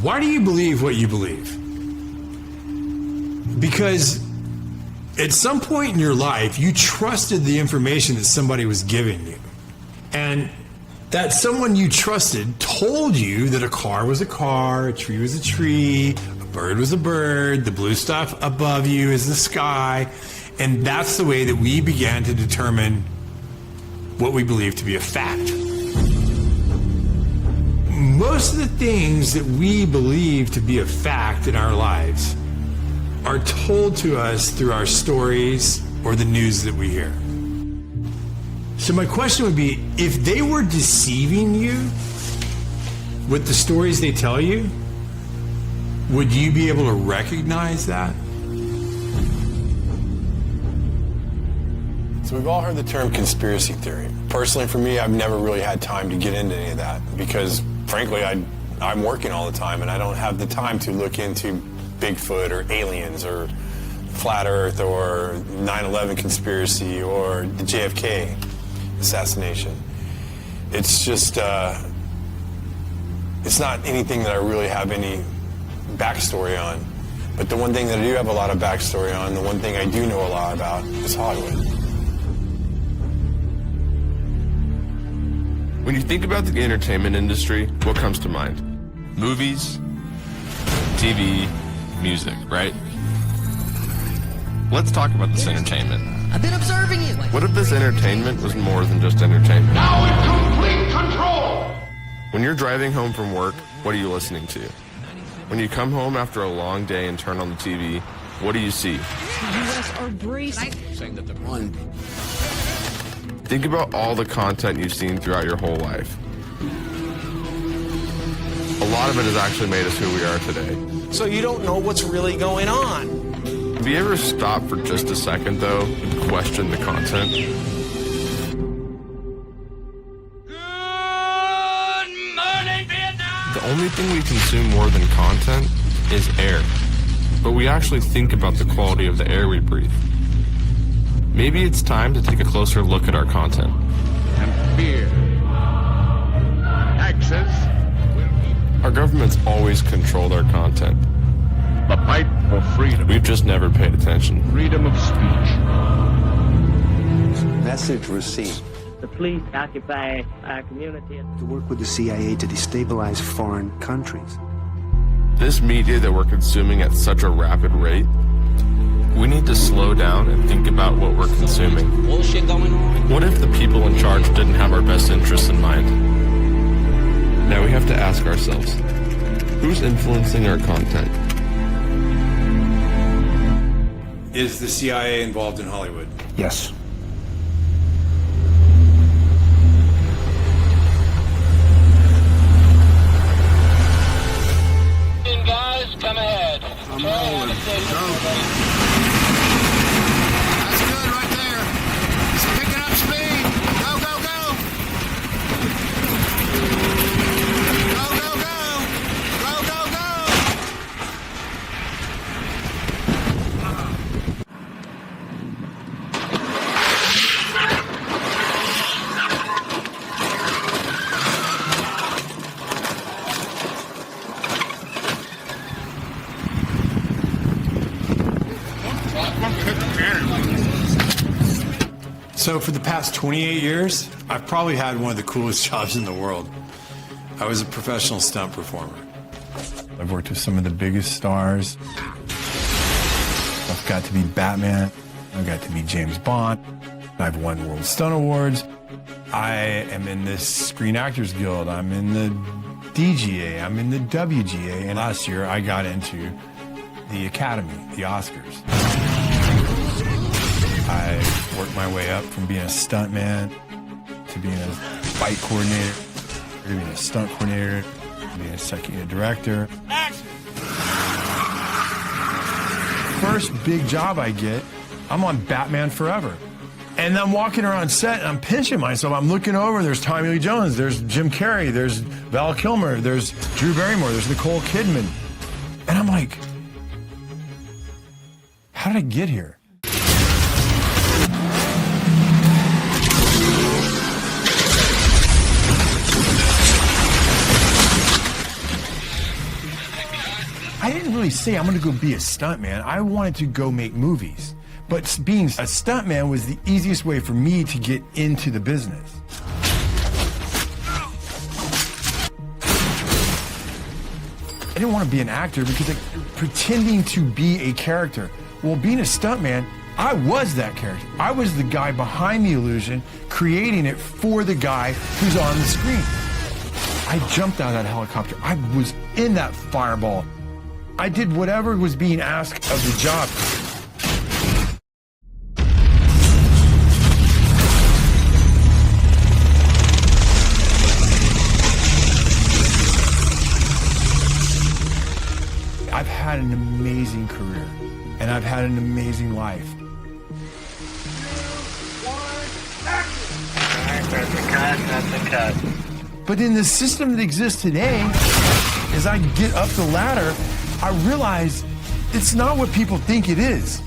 Why do you believe what you believe? Because at some point in your life, you trusted the information that somebody was giving you. And that someone you trusted told you that a car was a car, a tree was a tree, a bird was a bird, the blue stuff above you is the sky. And that's the way that we began to determine what we believe to be a fact. Most of the things that we believe to be a fact in our lives are told to us through our stories or the news that we hear. So my question would be, if they were deceiving you with the stories they tell you, would you be able to recognize that? So we've all heard the term conspiracy theory. Personally, for me, I've never really had time to get into any of that because, frankly, I'm working all the time and I don't have the time to look into Bigfoot or aliens or flat Earth or 9/11 conspiracy or the JFK assassination. It's just, it's not anything that I really have any backstory on. But the one thing that I do have a lot of backstory on, the one thing I do know a lot about is Hollywood. When you think about the entertainment industry, what comes to mind? Movies, TV, music, right? Let's talk about this entertainment. I've been observing you. What if this entertainment was more than just entertainment? Now in complete control! When you're driving home from work, what are you listening to? When you come home after a long day and turn on the TV, what do you see? The U.S. are bracing. Saying that they're one. Think about all the content you've seen throughout your whole life. A lot of it has actually made us who we are today. So you don't know what's really going on. Have you ever stopped for just a second, though, and questioned the content? Good morning, Vietnam! The only thing we consume more than content is air. But we actually think about the quality of the air we breathe. Maybe it's time to take a closer look at our content. And fear. Taxes. Our government's always controlled our content. The fight for freedom. We've just never paid attention. Freedom of speech. Message received. The police occupy our community. To work with the CIA to destabilize foreign countries. This media that we're consuming at such a rapid rate, we need to slow down and think about what we're consuming. Bullshit going on. What if the people in charge didn't have our best interests in mind? Now we have to ask ourselves, who's influencing our content? Is the CIA involved in Hollywood? Yes. Guys, come ahead. I'm rolling. That's good right there. It's picking up speed. Go, go, go. Go, go, go. Go, go, go. So for the past 28 years, I've probably had one of the coolest jobs in the world. I was a professional stunt performer. I've worked with some of the biggest stars. I've got to be Batman. I've got to be James Bond. I've won World Stunt Awards. I am in the Screen Actors Guild. I'm in the DGA. I'm in the WGA. And last year, I got into the Academy, the Oscars. I worked my way up from being a stuntman to being a fight coordinator, to being a stunt coordinator, to being a second unit director. Action! First big job I get, I'm on Batman Forever. And I'm walking around set and I'm pinching myself. I'm looking over, there's Tommy Lee Jones, there's Jim Carrey, there's Val Kilmer, there's Drew Barrymore, there's Nicole Kidman. And I'm like, how did I get here? I didn't really say I'm gonna go be a stuntman. I wanted to go make movies. But being a stuntman was the easiest way for me to get into the business. I didn't want to be an actor because pretending to be a character. Well, being a stuntman, I was that character. I was the guy behind the illusion, creating it for the guy who's on the screen. I jumped out of that helicopter. I was in that fireball. I did whatever was being asked of the job. I've had an amazing career, and I've had an amazing life. That's a cut. But in the system that exists today, as I get up the ladder, I realize it's not what people think it is.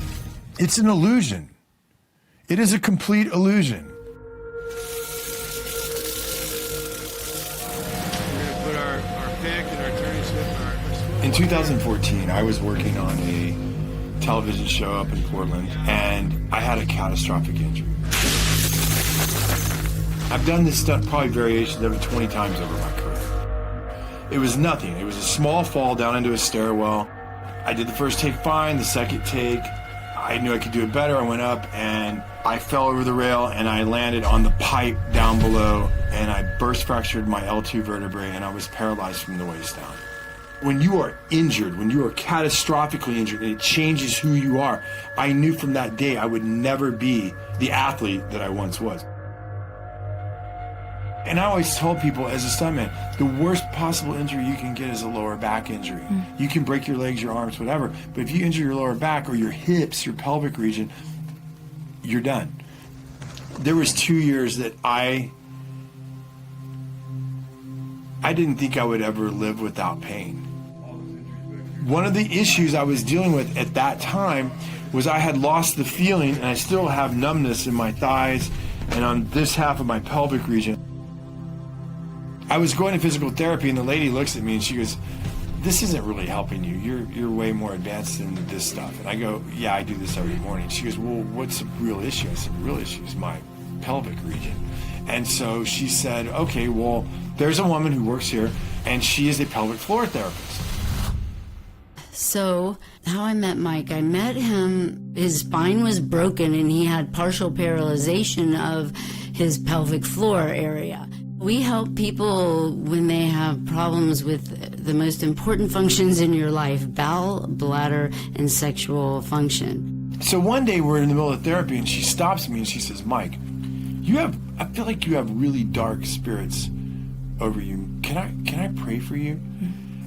It's an illusion. It is a complete illusion. In 2014, I was working on a television show up in Portland, and I had a catastrophic injury. I've done this stunt probably variations of it 20 times over my career. It was nothing. It was a small fall down into a stairwell. I did the first take fine, the second take, I knew I could do it better. I went up and I fell over the rail and I landed on the pipe down below, and I burst fractured my L2 vertebrae and I was paralyzed from the waist down. When you are injured, when you are catastrophically injured, and it changes who you are, I knew from that day I would never be the athlete that I once was. And I always told people as a stuntman, the worst possible injury you can get is a lower back injury. You can break your legs, your arms, whatever, but if you injure your lower back or your hips, your pelvic region, you're done. There was 2 years that I didn't think I would ever live without pain. One of the issues I was dealing with at that time was I had lost the feeling, and I still have numbness in my thighs and on this half of my pelvic region. I was going to physical therapy, and the lady looks at me and she goes, "This isn't really helping you. You're way more advanced than this stuff." And I go, "Yeah, I do this every morning." She goes, "Well, what's the real issue?" I said, "The real issue is my pelvic region." And so she said, "Okay, well, there's a woman who works here, and she is a pelvic floor therapist." So, how I met Mike, I met him, his spine was broken and he had partial paralyzation of his pelvic floor area. We help people when they have problems with the most important functions in your life: bowel, bladder, and sexual function. So one day we're in the middle of therapy and she stops me and she says, "Mike, I feel like you have really dark spirits over you. Can I pray for you?"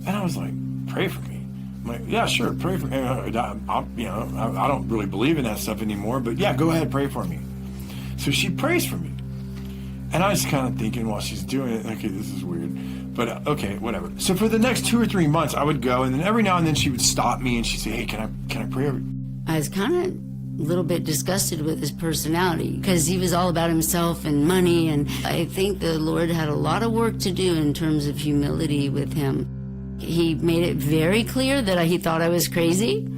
And I was like, "Pray for me?" I'm like, "Yeah, sure, pray for me. I don't really believe in that stuff anymore, but yeah, go ahead, pray for me." So she prays for me. And I was kind of thinking while she's doing it, okay, this is weird, but okay, whatever. So for the next 2 or 3 months, I would go, and then every now and then she would stop me and she'd say, "Hey, can I pray over you?" I was kind of a little bit disgusted with his personality because he was all about himself and money, and I think the Lord had a lot of work to do in terms of humility with him. He made it very clear that he thought I was crazy,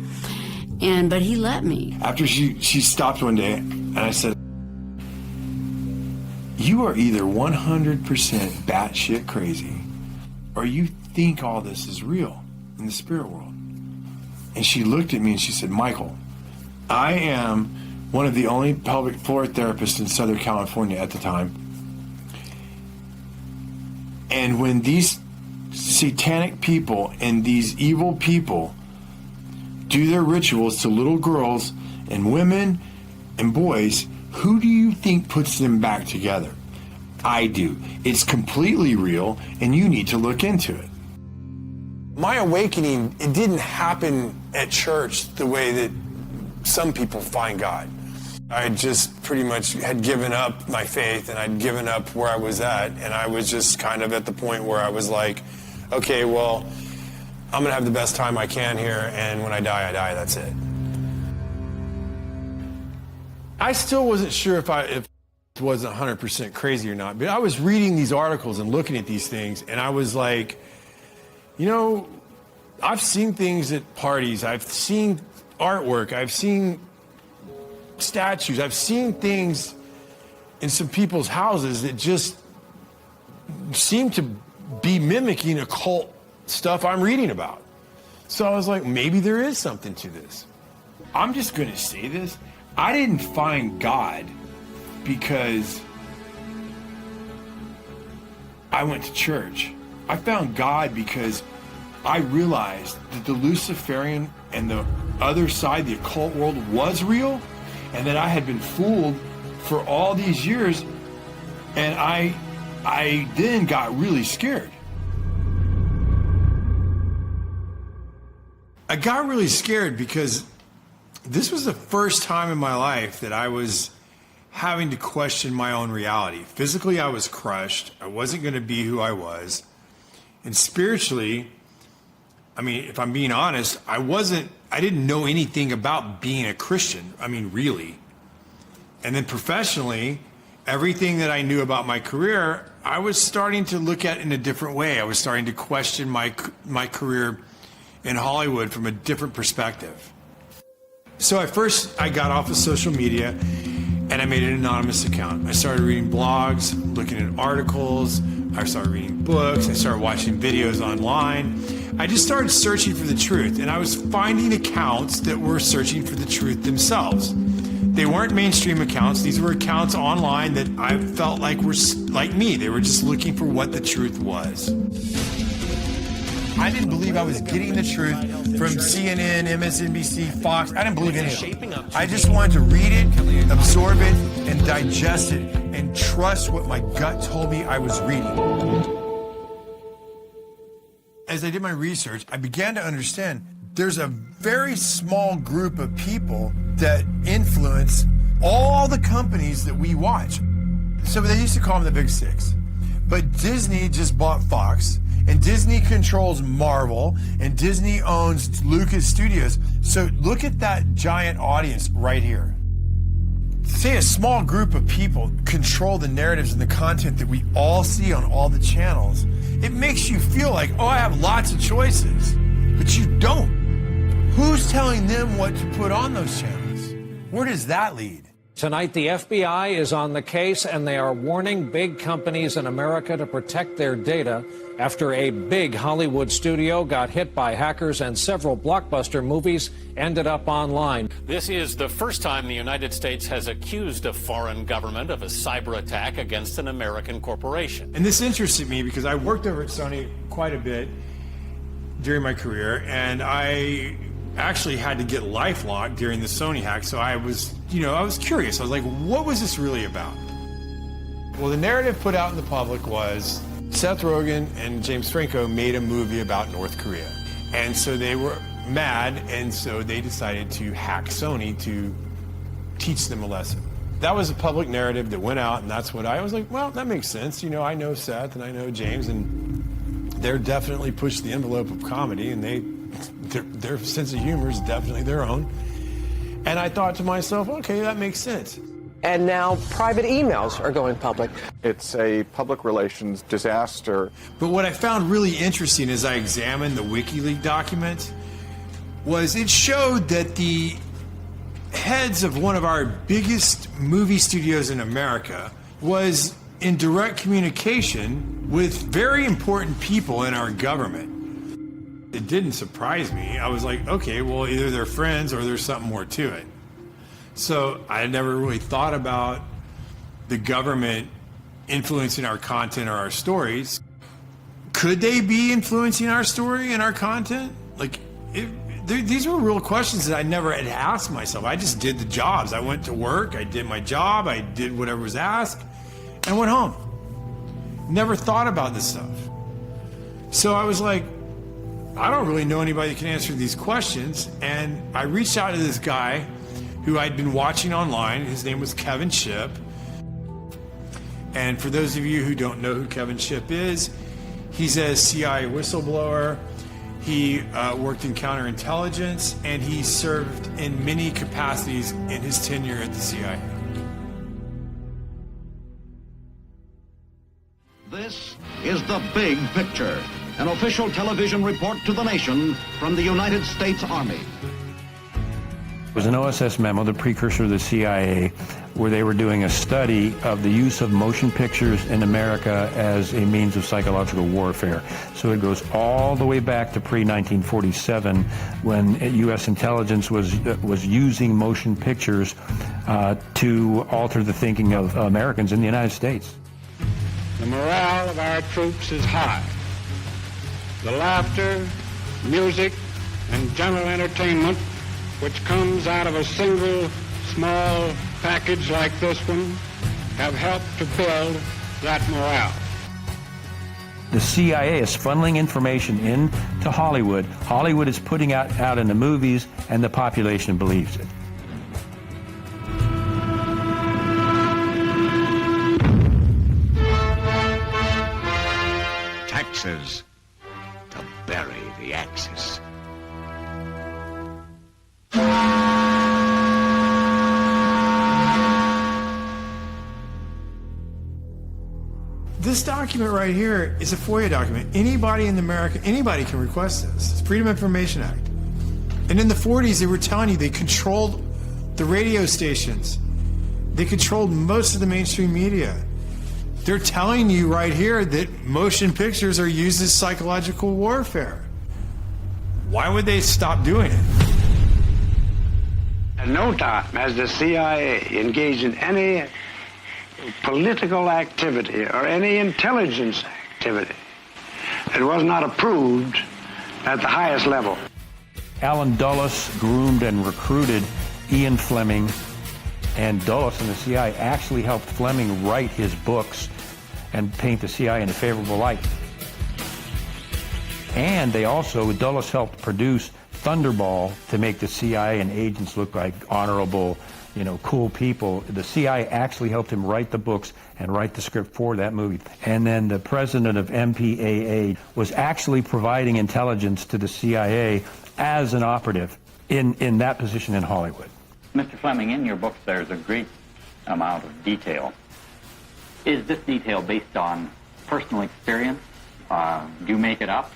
but he let me. After she stopped one day, and I said, "You are either 100% batshit crazy, or you think all this is real in the spirit world." And she looked at me and she said, "Michael, I am one of the only pelvic floor therapists in Southern California at the time. And when these satanic people and these evil people do their rituals to little girls and women and boys, who do you think puts them back together? I do. It's completely real, and you need to look into it." My awakening, it didn't happen at church the way that some people find God. I just pretty much had given up my faith, and I'd given up where I was at, and I was just kind of at the point where I was like, okay, well, I'm going to have the best time I can here, and when I die, that's it. I still wasn't sure if it wasn't 100% crazy or not, but I was reading these articles and looking at these things, and I was like, I've seen things at parties. I've seen artwork. I've seen statues. I've seen things in some people's houses that just seem to be mimicking occult stuff I'm reading about. So I was like, maybe there is something to this. I'm just going to say this. I didn't find God because I went to church. I found God because I realized that the Luciferian and the other side, the occult world, was real, and that I had been fooled for all these years, and I then got really scared. I got really scared because this was the first time in my life that I was having to question my own reality. Physically, I was crushed. I wasn't going to be who I was. And spiritually, I mean, if I'm being honest, I didn't know anything about being a Christian. I mean, really. And then professionally, everything that I knew about my career, I was starting to look at in a different way. I was starting to question my career in Hollywood from a different perspective. So I got off of social media and I made an anonymous account. I started reading blogs, looking at articles. I started reading books. I started watching videos online. I just started searching for the truth, and I was finding accounts that were searching for the truth themselves. They weren't mainstream accounts. These were accounts online that I felt like were like me. They were just looking for what the truth was. I didn't believe I was getting the truth from CNN, MSNBC, Fox. I didn't believe any of it. I just wanted to read it, absorb it, and digest it, and trust what my gut told me I was reading. As I did my research, I began to understand there's a very small group of people that influence all the companies that we watch. So they used to call them the Big Six. But Disney just bought Fox, and Disney controls Marvel, and Disney owns Lucas Studios. So look at that giant audience right here. Say a small group of people control the narratives and the content that we all see on all the channels. It makes you feel like, oh, I have lots of choices, but you don't. Who's telling them what to put on those channels? Where does that lead? Tonight, the FBI is on the case, and they are warning big companies in America to protect their data after a big Hollywood studio got hit by hackers and several blockbuster movies ended up online. This is the first time the United States has accused a foreign government of a cyber attack against an American corporation. And this interested me because I worked over at Sony quite a bit during my career, and I actually had to get LifeLock during the Sony hack, so I was curious. I was like, what was this really about? Well, the narrative put out in the public was Seth Rogen and James Franco made a movie about North Korea. And so they were mad, and so they decided to hack Sony to teach them a lesson. That was a public narrative that went out, and that's what I was like, well, that makes sense. You know, I know Seth and I know James, and they're definitely pushed the envelope of comedy, and their sense of humor is definitely their own. And I thought to myself, okay, that makes sense. And now private emails are going public. It's a public relations disaster. But what I found really interesting as I examined the WikiLeaks documents was it showed that the heads of one of our biggest movie studios in America was in direct communication with very important people in our government. It didn't surprise me. I was like, okay, well, either they're friends or there's something more to it. So I never really thought about the government influencing our content or our stories. Could they be influencing our story and our content? Like, these were real questions that I never had asked myself. I just did the jobs. I went to work, I did my job, I did whatever was asked, and went home. Never thought about this stuff. So I was like, I don't really know anybody that can answer these questions. And I reached out to this guy who I'd been watching online. His name was Kevin Shipp. And for those of you who don't know who Kevin Shipp is, he's a CIA whistleblower. He worked in counterintelligence, and he served in many capacities in his tenure at the CIA. This is the big picture. An official television report to the nation from the United States Army. It was an OSS memo, the precursor to the CIA, where they were doing a study of the use of motion pictures in America as a means of psychological warfare. So it goes all the way back to pre-1947, when U.S. intelligence was using motion pictures to alter the thinking of Americans in the United States. The morale of our troops is high. The laughter, music, and general entertainment which comes out of a single small package like this one have helped to build that morale. The CIA is funneling information into Hollywood. Hollywood is putting out in the movies, and the population believes it. Taxes to bury the Axis. This document right here is a FOIA document. Anybody in America, anybody can request this. It's Freedom of Information Act. And in the 40s, they were telling you they controlled the radio stations. They controlled most of the mainstream media. They're telling you right here that motion pictures are used as psychological warfare. Why would they stop doing it? At no time has the CIA engaged in any political activity or any intelligence activity that was not approved at the highest level. Alan Dulles groomed and recruited Ian Fleming, and Dulles and the CIA actually helped Fleming write his books and paint the CIA in a favorable light. And they also, Dulles helped produce Thunderball to make the CIA and agents look like honorable, cool people. The CIA actually helped him write the books and write the script for that movie. And then the president of MPAA was actually providing intelligence to the CIA as an operative in that position in Hollywood. Mr. Fleming, in your books there's a great amount of detail. Is this detail based on personal experience? Do you make it up?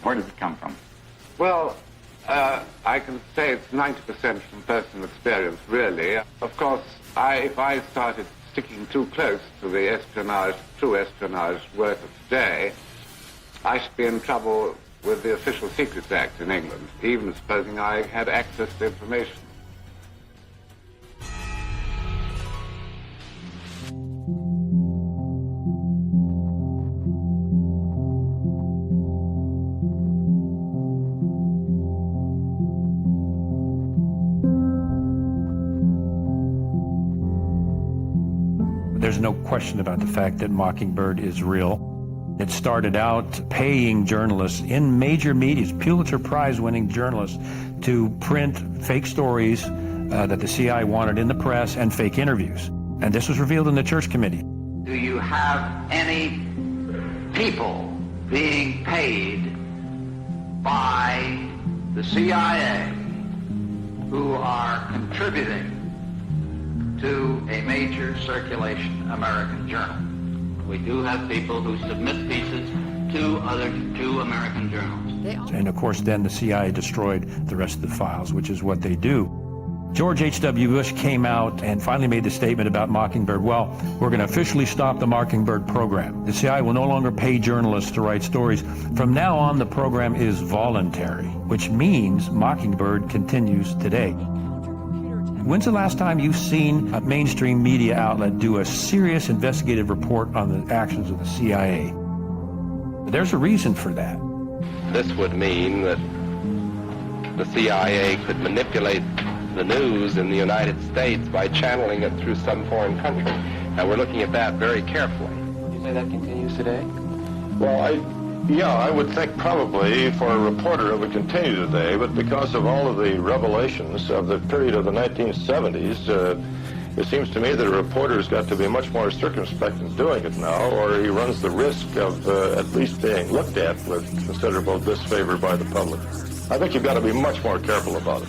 Where does it come from? Well, I can say it's 90% from personal experience, really. Of course, if I started sticking too close to the true espionage work of today, I should be in trouble with the Official Secrets Act in England, even supposing I had access to information. There's no question about the fact that Mockingbird is real. It started out paying journalists in major media, Pulitzer Prize-winning journalists, to print fake stories that the CIA wanted in the press and fake interviews. And this was revealed in the Church Committee. Do you have any people being paid by the CIA who are contributing to a major circulation American journal? We do have people who submit pieces to American journals. And of course, then the CIA destroyed the rest of the files, which is what they do. George H.W. Bush came out and finally made the statement about Mockingbird. Well, we're going to officially stop the Mockingbird program. The CIA will no longer pay journalists to write stories. From now on, the program is voluntary, which means Mockingbird continues today. When's the last time you've seen a mainstream media outlet do a serious investigative report on the actions of the CIA? There's a reason for that. This would mean that the CIA could manipulate the news in the United States by channeling it through some foreign country. And we're looking at that very carefully. You say that continues today? Well, I would think probably for a reporter it would continue today, but because of all of the revelations of the period of the 1970s, it seems to me that a reporter's got to be much more circumspect in doing it now, or he runs the risk of at least being looked at with considerable disfavor by the public. I think you've got to be much more careful about it.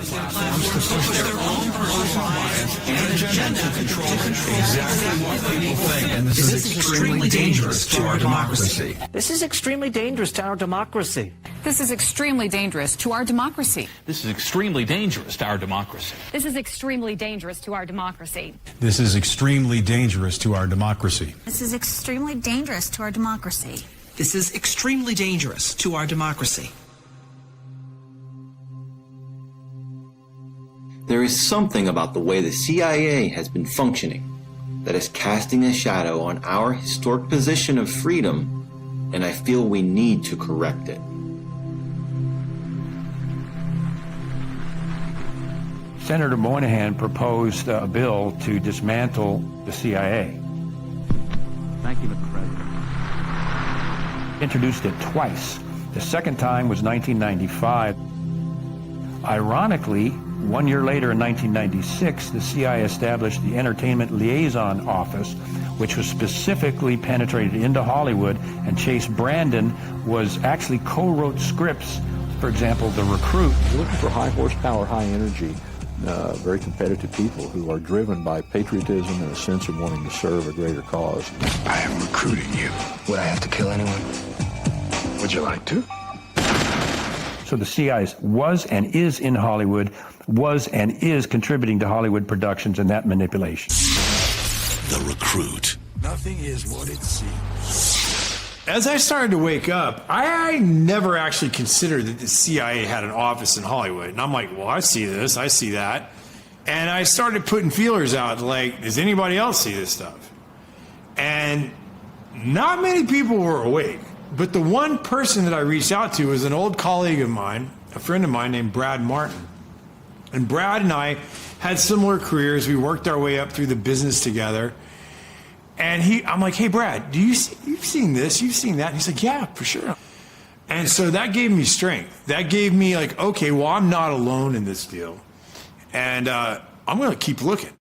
Their own personal bias and agenda to control exactly what people think. And this is extremely dangerous to our democracy. This is extremely dangerous to our democracy. This is extremely dangerous to our democracy. This is extremely dangerous to our democracy. This is extremely dangerous to our democracy. This is extremely dangerous to our democracy. This is extremely dangerous to our democracy. This is extremely dangerous to our democracy. There is something about the way the CIA has been functioning that is casting a shadow on our historic position of freedom, and I feel we need to correct it. Senator Moynihan proposed a bill to dismantle the CIA. Thank you, Mr. President. Introduced it twice. The second time was 1995. Ironically, 1 year later in 1996, the CIA established the Entertainment Liaison Office, which was specifically penetrated into Hollywood, and Chase Brandon was actually co-wrote scripts. For example, The Recruit. You're looking for high horsepower, high energy, very competitive people who are driven by patriotism and a sense of wanting to serve a greater cause. I am recruiting you. Would I have to kill anyone? Would you like to? So the CIA was and is in Hollywood, was and is contributing to Hollywood productions and that manipulation. The Recruit. Nothing is what it seems. As I started to wake up, I never actually considered that the CIA had an office in Hollywood. And I'm like, well, I see this, I see that. And I started putting feelers out, like, does anybody else see this stuff? And not many people were awake. But the one person that I reached out to was an old colleague of mine, a friend of mine named Brad Martin. And Brad and I had similar careers. We worked our way up through the business together. And I'm like, hey, Brad, you've seen this, you've seen that? And he's like, yeah, for sure. And so that gave me strength. That gave me like, okay, well, I'm not alone in this deal. And I'm going to keep looking.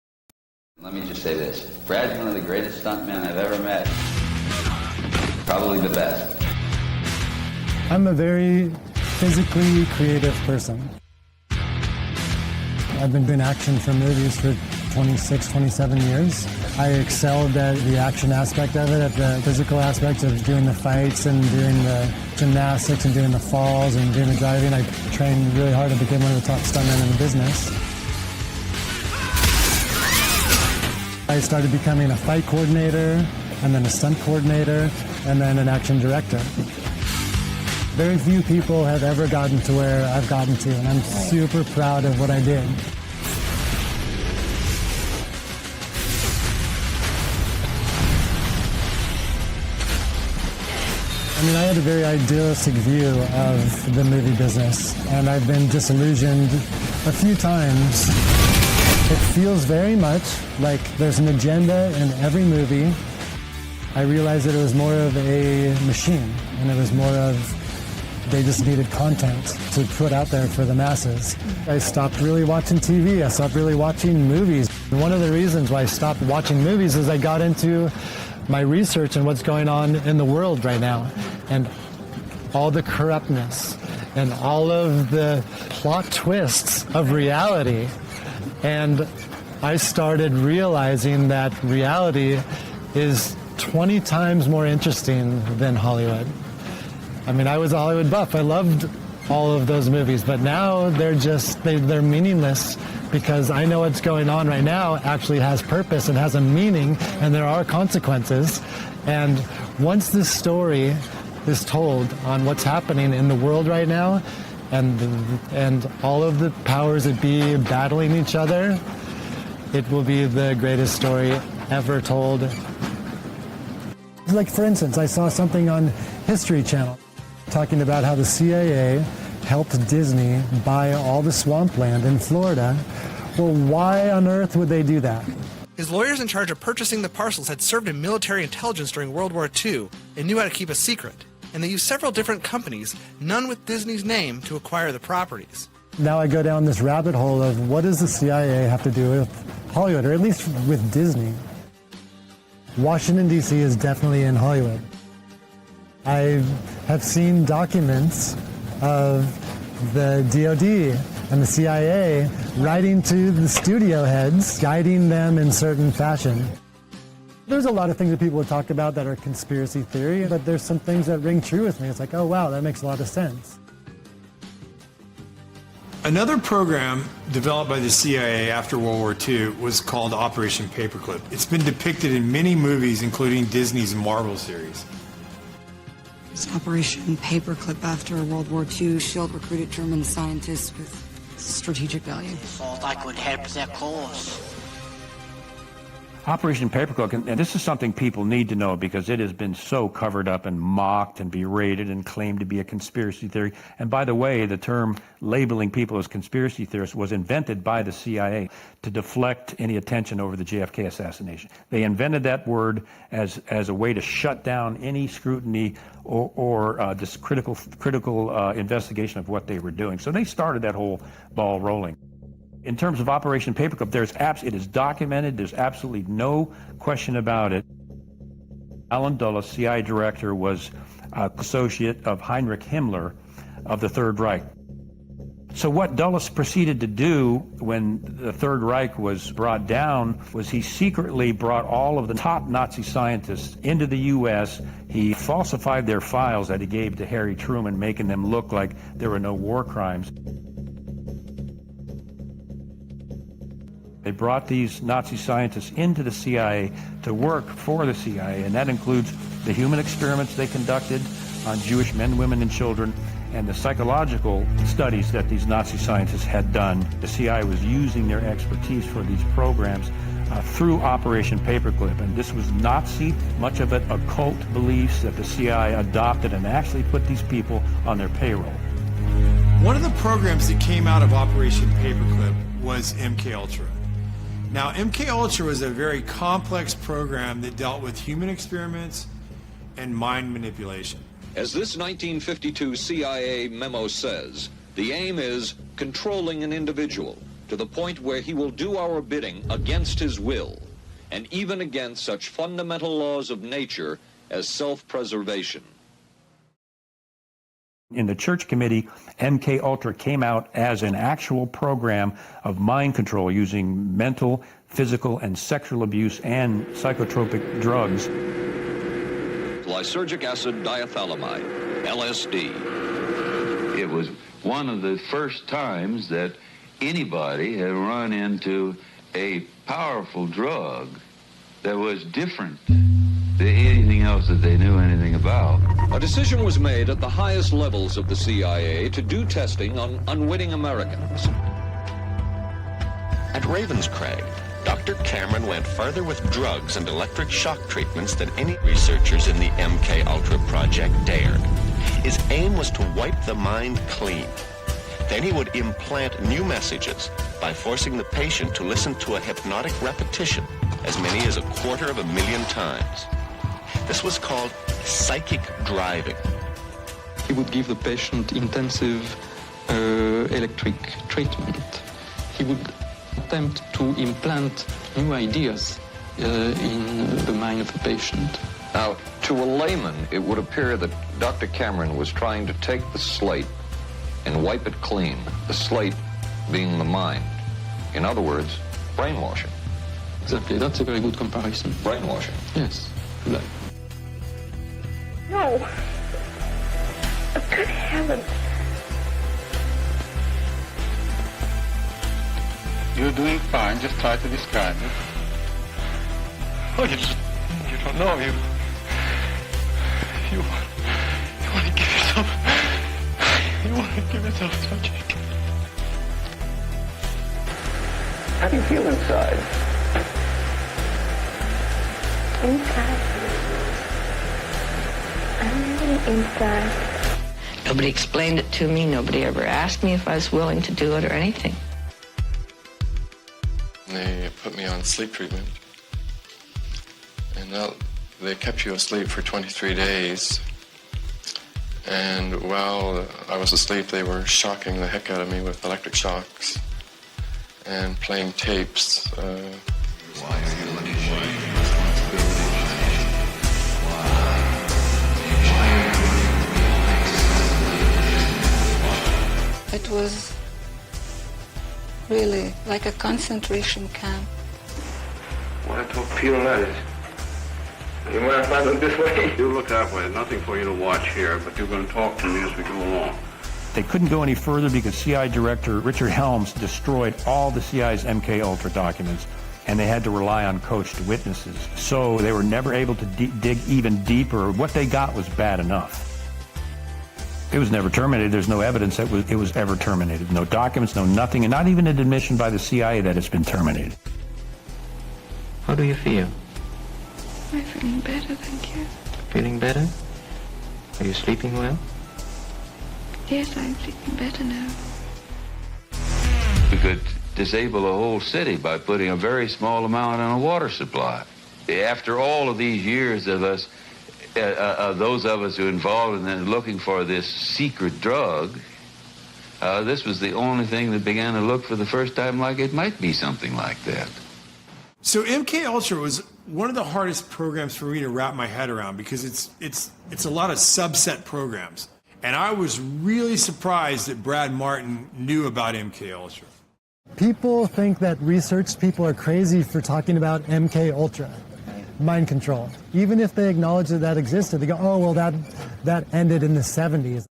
Let me just say this. Brad's one of the greatest stuntmen I've ever met. Probably the best. I'm a very physically creative person. I've been doing action for movies for 26, 27 years. I excelled at the action aspect of it, at the physical aspect of doing the fights and doing the gymnastics and doing the falls and doing the driving. I trained really hard to become one of the top stuntmen in the business. I started becoming a fight coordinator, and then a stunt coordinator, and then an action director. Very few people have ever gotten to where I've gotten to, and I'm super proud of what I did. I mean, I had a very idealistic view of the movie business, and I've been disillusioned a few times. It feels very much like there's an agenda in every movie. I realized that it was more of a machine, and it was more of they just needed content to put out there for the masses. I stopped really watching TV. I stopped really watching movies. And one of the reasons why I stopped watching movies is I got into my research and what's going on in the world right now, and all the corruptness and all of the plot twists of reality. And I started realizing that reality is 20 times more interesting than Hollywood. I mean, I was a Hollywood buff. I loved all of those movies, but now they're meaningless because I know what's going on right now actually has purpose and has a meaning, and there are consequences. And once this story is told on what's happening in the world right now, and all of the powers that be battling each other, it will be the greatest story ever told. Like, for instance, I saw something on History Channel talking about how the CIA helped Disney buy all the swampland in Florida. Well, why on earth would they do that? His lawyers in charge of purchasing the parcels had served in military intelligence during World War II and knew how to keep a secret. And they used several different companies, none with Disney's name, to acquire the properties. Now I go down this rabbit hole of what does the CIA have to do with Hollywood, or at least with Disney? Washington, D.C. is definitely in Hollywood. I have seen documents of the DOD and the CIA writing to the studio heads, guiding them in certain fashion. There's a lot of things that people would talk about that are conspiracy theory, but there's some things that ring true with me. It's like, oh wow, that makes a lot of sense. Another program developed by the CIA after World War II was called Operation Paperclip. It's been depicted in many movies, including Disney's Marvel series. It's Operation Paperclip after World War II. SHIELD recruited German scientists with strategic value. Thought I could help their cause. Operation Paperclip, and this is something people need to know because it has been so covered up and mocked and berated and claimed to be a conspiracy theory. And by the way, the term labeling people as conspiracy theorists was invented by the CIA to deflect any attention over the JFK assassination. They invented that word as a way to shut down any scrutiny or this critical investigation of what they were doing. So they started that whole ball rolling. In terms of Operation Paperclip, it is documented. There's absolutely no question about it. Alan Dulles, CIA director, was associate of Heinrich Himmler of the Third Reich. So what Dulles proceeded to do when the Third Reich was brought down was he secretly brought all of the top Nazi scientists into the U.S. He falsified their files that he gave to Harry Truman, making them look like there were no war crimes. They brought these Nazi scientists into the CIA to work for the CIA, and that includes the human experiments they conducted on Jewish men, women, and children, and the psychological studies that these Nazi scientists had done. The CIA was using their expertise for these programs through Operation Paperclip, and this was Nazi, much of it occult beliefs that the CIA adopted and actually put these people on their payroll. One of the programs that came out of Operation Paperclip was MKUltra. Now, MKUltra was a very complex program that dealt with human experiments and mind manipulation. As this 1952 CIA memo says, the aim is controlling an individual to the point where he will do our bidding against his will, and even against such fundamental laws of nature as self-preservation. In the Church Committee, MKUltra came out as an actual program of mind control using mental, physical, and sexual abuse and psychotropic drugs. Lysergic acid diethylamide, LSD. It was one of the first times that anybody had run into a powerful drug that was different than anything else that they knew anything about. A decision was made at the highest levels of the CIA to do testing on unwitting Americans. At Ravenscraig, Dr. Cameron went further with drugs and electric shock treatments than any researchers in the MKUltra project dared. His aim was to wipe the mind clean. Then he would implant new messages by forcing the patient to listen to a hypnotic repetition as many as 250,000 times. This was called psychic driving. He would give the patient intensive electric treatment. He would attempt to implant new ideas in the mind of the patient. Now, to a layman, it would appear that Dr. Cameron was trying to take the slate and wipe it clean, the slate being the mind. In other words, brainwashing. Exactly, that's a very good comparison. Brainwashing. Yes, like. No. Good heavens. You're doing fine, just try to describe it. Oh, you don't know. You want to give yourself... You want to give yourself surgery. How do you feel inside? Inside. I'm really inside. Nobody explained it to me. Nobody ever asked me if I was willing to do it or anything. They put me on sleep treatment. And they kept you asleep for 23 days. And while I was asleep, they were shocking the heck out of me with electric shocks and playing tapes. Why are you initiating responsibility? It was Really, like a concentration camp. Want to talk Peter Letters? You mind if I look this way? You look that way. Nothing for you to watch here, but you're going to talk to me as we go along. They couldn't go any further because CIA Director Richard Helms destroyed all the CIA's MK Ultra documents, and they had to rely on coached witnesses. So they were never able to dig even deeper. What they got was bad enough. It was never terminated. There's no evidence that it was ever terminated. No documents, no nothing, and not even an admission by the CIA that it's been terminated. How do you feel? I'm feeling better, thank you. Feeling better? Are you sleeping well? Yes, I'm sleeping better now. We could disable a whole city by putting a very small amount on a water supply. After all of these years of us, those of us who are involved in looking for this secret drug, this was the only thing that began to look for the first time like it might be something like that. So MK Ultra was one of the hardest programs for me to wrap my head around because it's a lot of subset programs. And I was really surprised that Brad Martin knew about MK Ultra. People think that research people are crazy for talking about MK Ultra, mind control. Even if they acknowledge that that existed, they go, oh, well, that ended in the 70s.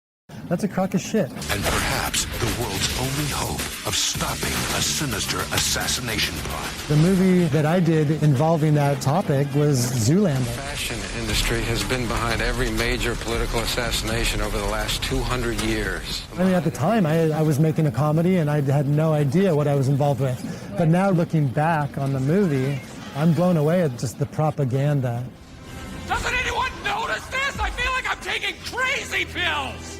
That's a crock of shit. And perhaps the world's only hope of stopping a sinister assassination plot. The movie that I did involving that topic was Zoolander. The fashion industry has been behind every major political assassination over the last 200 years. I mean, at the time, I was making a comedy and I had no idea what I was involved with. But now looking back on the movie, I'm blown away at just the propaganda. Doesn't anyone notice this? I feel like I'm taking crazy pills!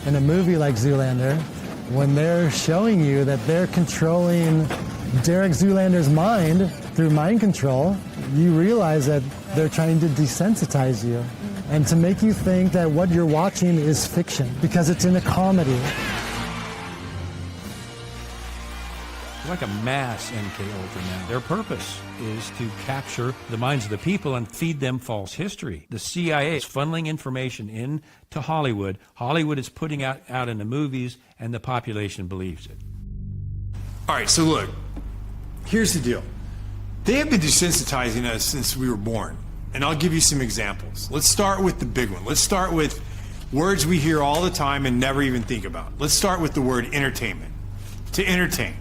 In a movie like Zoolander, when they're showing you that they're controlling Derek Zoolander's mind through mind control, you realize that they're trying to desensitize you and to make you think that what you're watching is fiction because it's in a comedy. Like a mass MK Ultra now. Their purpose is to capture the minds of the people and feed them false history. The CIA is funneling information into Hollywood. Hollywood is putting out in the movies, and the population believes it. All right, so look, here's the deal. They have been desensitizing us since we were born, and I'll give you some examples. Let's start with the big one. Let's start with words we hear all the time and never even think about. Let's start with the word entertainment. To entertain.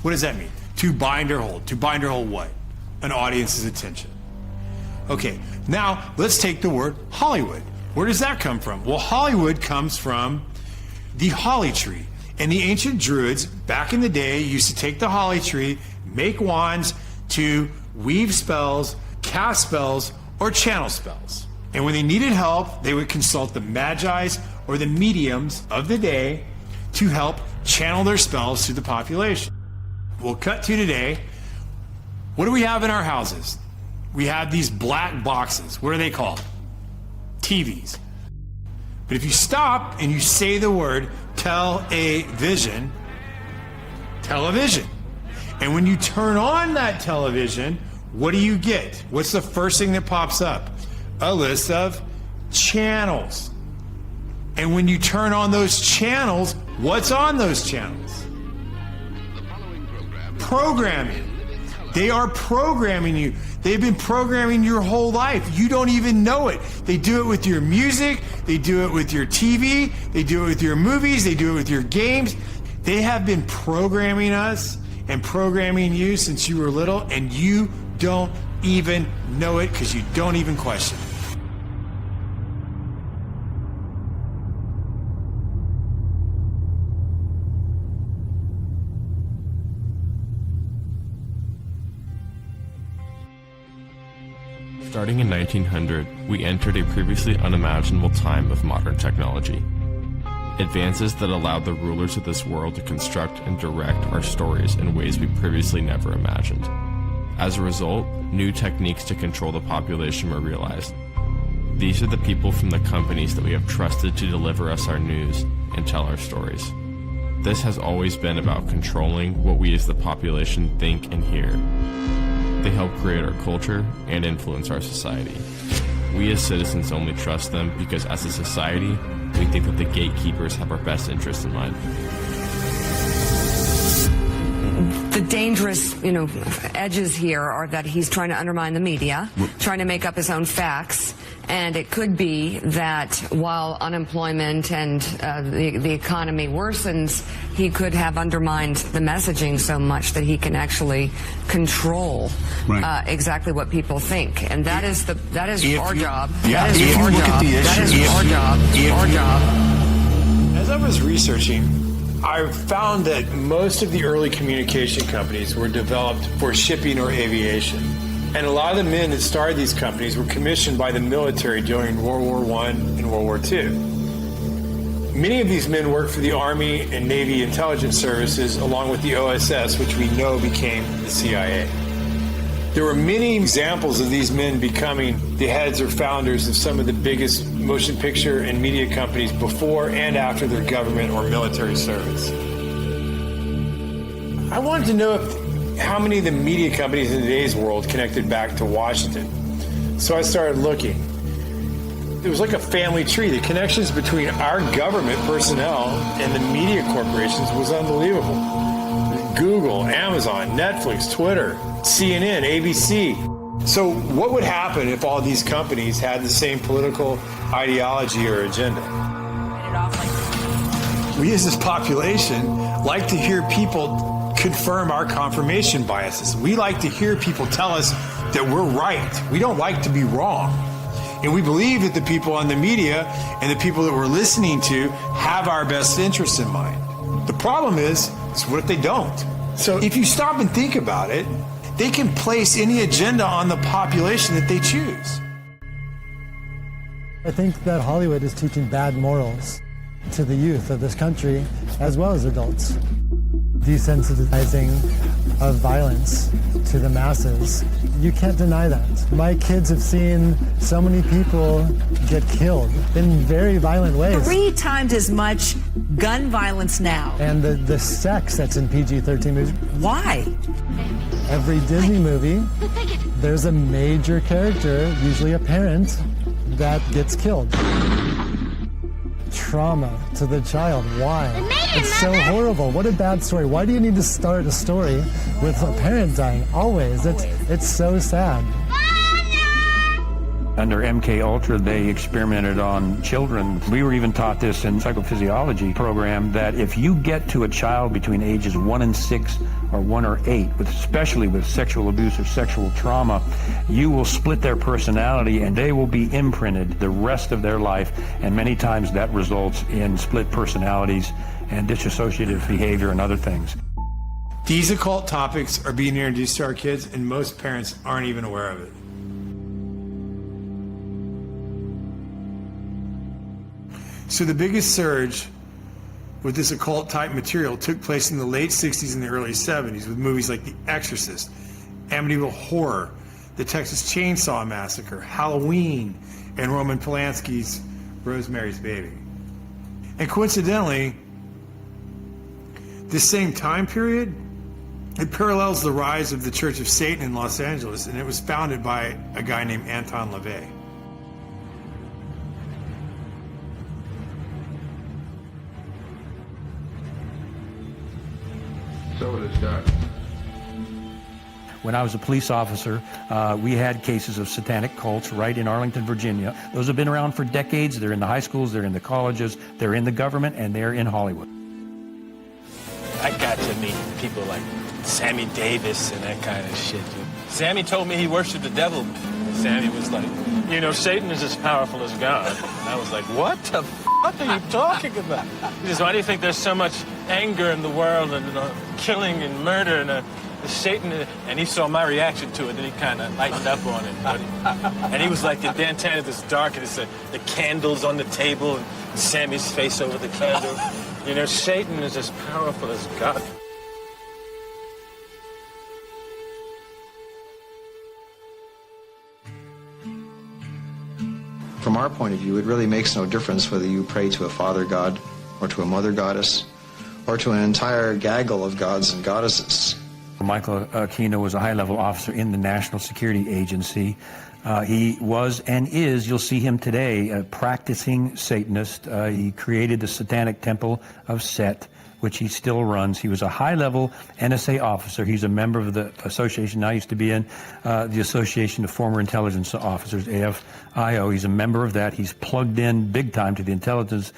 What does that mean? To bind or hold. To bind or hold what? An audience's attention. Okay, now let's take the word Hollywood. Where does that come from? Well, Hollywood comes from the holly tree. And the ancient Druids, back in the day, used to take the holly tree, make wands to weave spells, cast spells, or channel spells. And when they needed help, they would consult the Magi's or the mediums of the day to help channel their spells to the population. We'll cut to today. What do we have in our houses? We have these black boxes. What are they called? TVs. But if you stop and you say the word television, and when you turn on that television, what do you get? What's the first thing that pops up? A list of channels. And when you turn on those channels, what's on those channels? Programming. They are programming you. They've been programming your whole life. You don't even know it. They do it with your music. They do it with your TV. They do it with your movies. They do it with your games. They have been programming us and programming you since you were little, and you don't even know it because you don't even question it. Starting in 1900, we entered a previously unimaginable time of modern technology. Advances that allowed the rulers of this world to construct and direct our stories in ways we previously never imagined. As a result, new techniques to control the population were realized. These are the people from the companies that we have trusted to deliver us our news and tell our stories. This has always been about controlling what we as the population think and hear. They help create our culture and influence our society. We as citizens only trust them because as a society, we think that the gatekeepers have our best interests in mind. The dangerous, edges here are that he's trying to undermine the media, trying to make up his own facts, and it could be that while unemployment and the economy worsens, he could have undermined the messaging so much that he can actually control exactly what people think, and that is our job. That is our job. That is our job. As I was researching, I found that most of the early communication companies were developed for shipping or aviation. And a lot of the men that started these companies were commissioned by the military during World War I and World War II. Many of these men worked for the Army and Navy intelligence services along with the OSS, which we know became the CIA. There were many examples of these men becoming the heads or founders of some of the biggest motion picture and media companies before and after their government or military service. I wanted to know how many of the media companies in today's world connected back to Washington. So I started looking. It was like a family tree. The connections between our government personnel and the media corporations was unbelievable. Google, Amazon, Netflix, Twitter, CNN, ABC. So what would happen if all these companies had the same political ideology or agenda? We as this population like to hear people confirm our confirmation biases. We like to hear people tell us that we're right. We don't like to be wrong. And we believe that the people on the media and the people that we're listening to have our best interests in mind. The problem is what if they don't? So if you stop and think about it, they can place any agenda on the population that they choose. I think that Hollywood is teaching bad morals to the youth of this country as well as adults. Desensitizing of violence to the masses. You can't deny that. My kids have seen so many people get killed in very violent ways. 3 times as much gun violence now. And the sex that's in PG-13 movies. Why? Every Disney movie, there's a major character, usually a parent, that gets killed. Trauma to the child. Why? It's so horrible. What a bad story. Why do you need to start a story with a parent dying? Always. It's so sad. Under MK Ultra, they experimented on children. We were even taught this in psychophysiology program that if you get to a child between ages 1 and 6 or 1 or 8, especially with sexual abuse or sexual trauma, you will split their personality and they will be imprinted the rest of their life. And many times that results in split personalities and dissociative behavior and other things. These occult topics are being introduced to our kids, and most parents aren't even aware of it. So the biggest surge with this occult type material took place in the late 60s and the early 70s with movies like The Exorcist, Amityville Horror, The Texas Chainsaw Massacre, Halloween, and Roman Polanski's Rosemary's Baby. And coincidentally, this same time period, it parallels the rise of the Church of Satan in Los Angeles, and it was founded by a guy named Anton LaVey. So it is done. When I was a police officer, we had cases of satanic cults right in Arlington, Virginia. Those have been around for decades. They're in the high schools, they're in the colleges, they're in the government, and they're in Hollywood. I got to meet people like Sammy Davis and that kind of shit, dude. Sammy told me he worshiped the devil. Sammy was like, you know, Satan is as powerful as God. And I was like, what the fuck are you talking about? He says, why do you think there's so much anger in the world and killing and murder and Satan? And he saw my reaction to it, and he kind of lightened up on it, buddy. And he was like, the Dantana is dark, and it's the candles on the table, and Sammy's face over the candle. You know, Satan is as powerful as God. From our point of view, it really makes no difference whether you pray to a father god or to a mother goddess or to an entire gaggle of gods and goddesses. Michael Aquino was a high-level officer in the National Security Agency. He was and is, you'll see him today, a practicing Satanist. He created the Satanic Temple of Set, which he still runs. He was a high-level NSA officer. He's a member of the association. Now used to be in the Association of Former Intelligence Officers, AFIO. He's a member of that. He's plugged in big time to the intelligence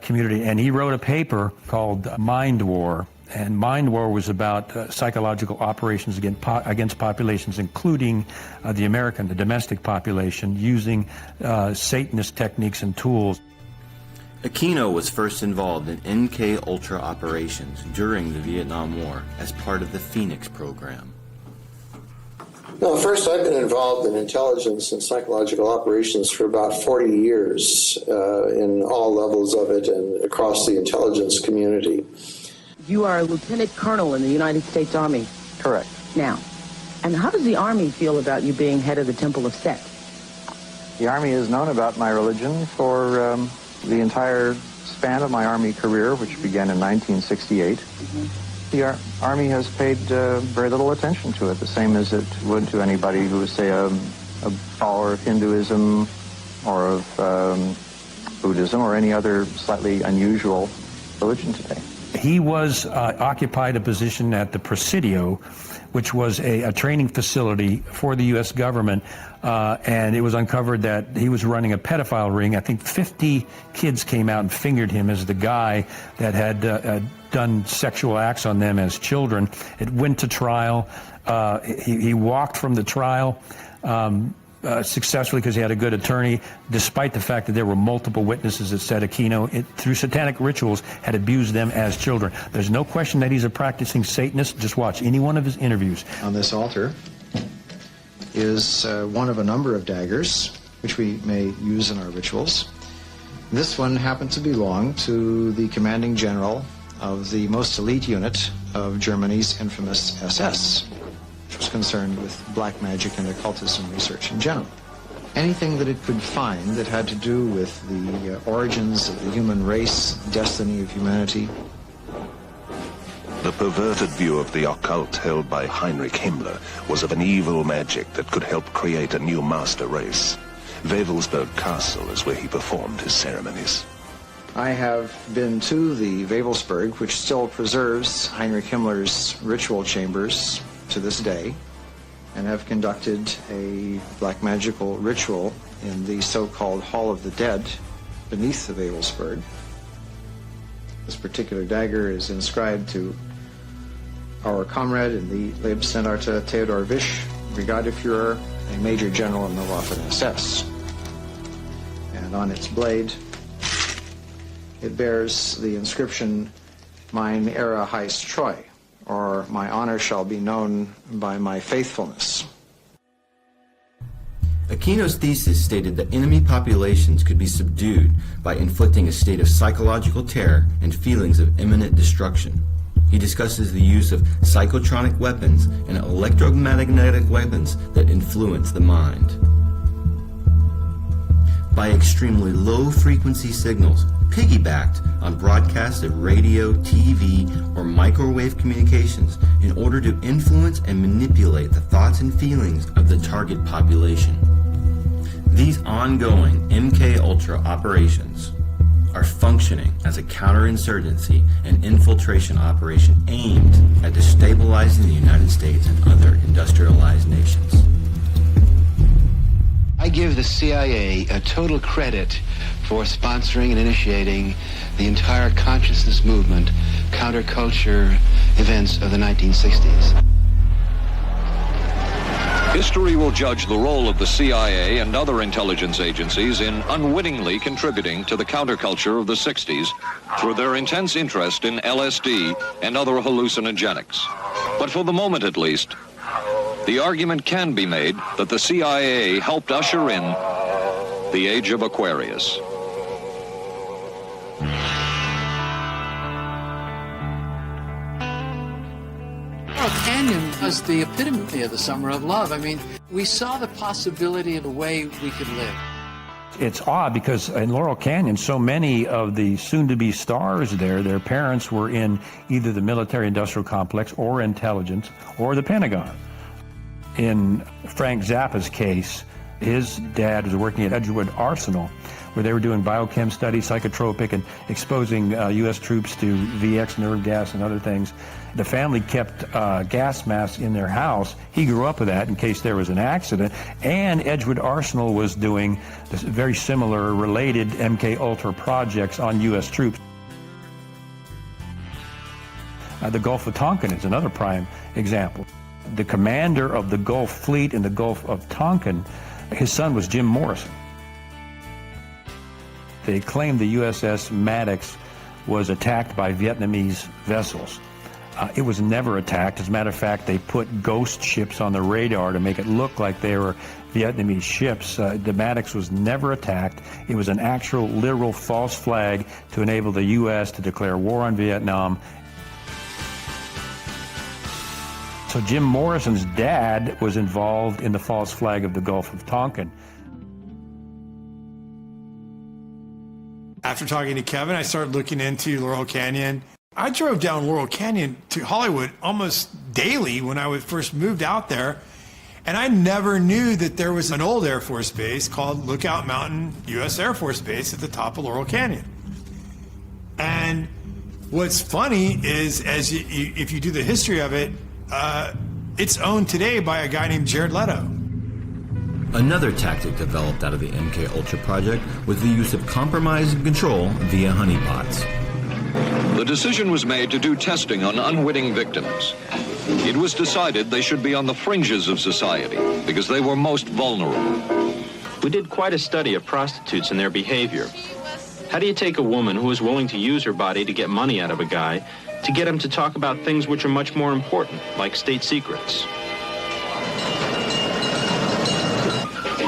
community, and he wrote a paper called Mind War. And Mind War was about psychological operations against populations, including the domestic population, using Satanist techniques and tools. Aquino was first involved in MK-Ultra operations during the Vietnam War as part of the Phoenix program. No, first I've been involved in intelligence and psychological operations for about 40 years in all levels of it and across the intelligence community. You are a lieutenant colonel in the United States Army. Correct. Now, and how does the Army feel about you being head of the Temple of Set? The Army has known about my religion for the entire span of my Army career, which began in 1968. The Army has paid very little attention to it, the same as it would to anybody who was, say, a follower of Hinduism or of Buddhism or any other slightly unusual religion today. He was occupied a position at the Presidio, which was a training facility for the U.S. government, and it was uncovered that he was running a pedophile ring. I think 50 kids came out and fingered him as the guy that had done sexual acts on them as children. It went to trial. He walked from the trial successfully because he had a good attorney, despite the fact that there were multiple witnesses that said Aquino, through satanic rituals, had abused them as children. There's no question that he's a practicing Satanist. Just watch any one of his interviews. On this altar is one of a number of daggers, which we may use in our rituals. This one happened to belong to the commanding general of the most elite unit of Germany's infamous SS. Which was concerned with black magic and occultism research in general. Anything that it could find that had to do with the origins of the human race, destiny of humanity. The perverted view of the occult held by Heinrich Himmler was of an evil magic that could help create a new master race. Wewelsburg Castle is where he performed his ceremonies. I have been to the Wewelsburg, which still preserves Heinrich Himmler's ritual chambers to this day, and have conducted a black magical ritual in the so-called Hall of the Dead beneath the Wewelsburg. This particular dagger is inscribed to our comrade in the Leibstandarte Theodor Wisch, Brigadeführer, a major general in the Waffen-SS. And on its blade, it bears the inscription, Mein Ehre heißt Treu, or my honor shall be known by my faithfulness. Aquino's thesis stated that enemy populations could be subdued by inflicting a state of psychological terror and feelings of imminent destruction. He discusses the use of psychotronic weapons and electromagnetic weapons that influence the mind. By extremely low-frequency signals, piggybacked on broadcasts of radio, TV, or microwave communications in order to influence and manipulate the thoughts and feelings of the target population. These ongoing MK-Ultra operations are functioning as a counterinsurgency and infiltration operation aimed at destabilizing the United States and other industrialized nations. I give the CIA a total credit for sponsoring and initiating the entire consciousness movement, counterculture events of the 1960s. History will judge the role of the CIA and other intelligence agencies in unwittingly contributing to the counterculture of the 60s through their intense interest in LSD and other hallucinogenics. But for the moment at least, the argument can be made that the CIA helped usher in the age of Aquarius. Laurel Canyon was the epitome of the summer of love. I mean, we saw the possibility of a way we could live. It's odd because in Laurel Canyon, so many of the soon-to-be stars there, their parents were in either the military-industrial complex or intelligence or the Pentagon. In Frank Zappa's case, His dad was working at Edgewood Arsenal, where they were doing biochem studies, psychotropic, and exposing U.S. troops to VX nerve gas and other things. The family kept gas masks in their house. He grew up with that in case there was an accident. And Edgewood Arsenal was doing this very similar, related MK Ultra projects on U.S. troops. The Gulf of Tonkin is another prime example. The commander of the Gulf Fleet in the Gulf of Tonkin, his son was Jim Morrison. They claimed the USS Maddox was attacked by Vietnamese vessels. It was never attacked. As a matter of fact, they put ghost ships on the radar to make it look like they were Vietnamese ships. The Maddox was never attacked. It was an actual, literal false flag to enable the U.S. to declare war on Vietnam. So Jim Morrison's dad was involved in the false flag of the Gulf of Tonkin. After talking to Kevin, I started looking into Laurel Canyon. I drove down Laurel Canyon to Hollywood almost daily when I first moved out there, and I never knew that there was an old Air Force base called Lookout Mountain U.S. Air Force Base at the top of Laurel Canyon. And what's funny is, if you do the history of it, it's owned today by a guy named Jared Leto. Another tactic developed out of the MK Ultra project was the use of compromise and control via honeypots. The decision was made to do testing on unwitting victims. It was decided they should be on the fringes of society because they were most vulnerable. We did quite a study of prostitutes and their behavior. How do you take a woman who is willing to use her body to get money out of a guy to get him to talk about things which are much more important, like state secrets?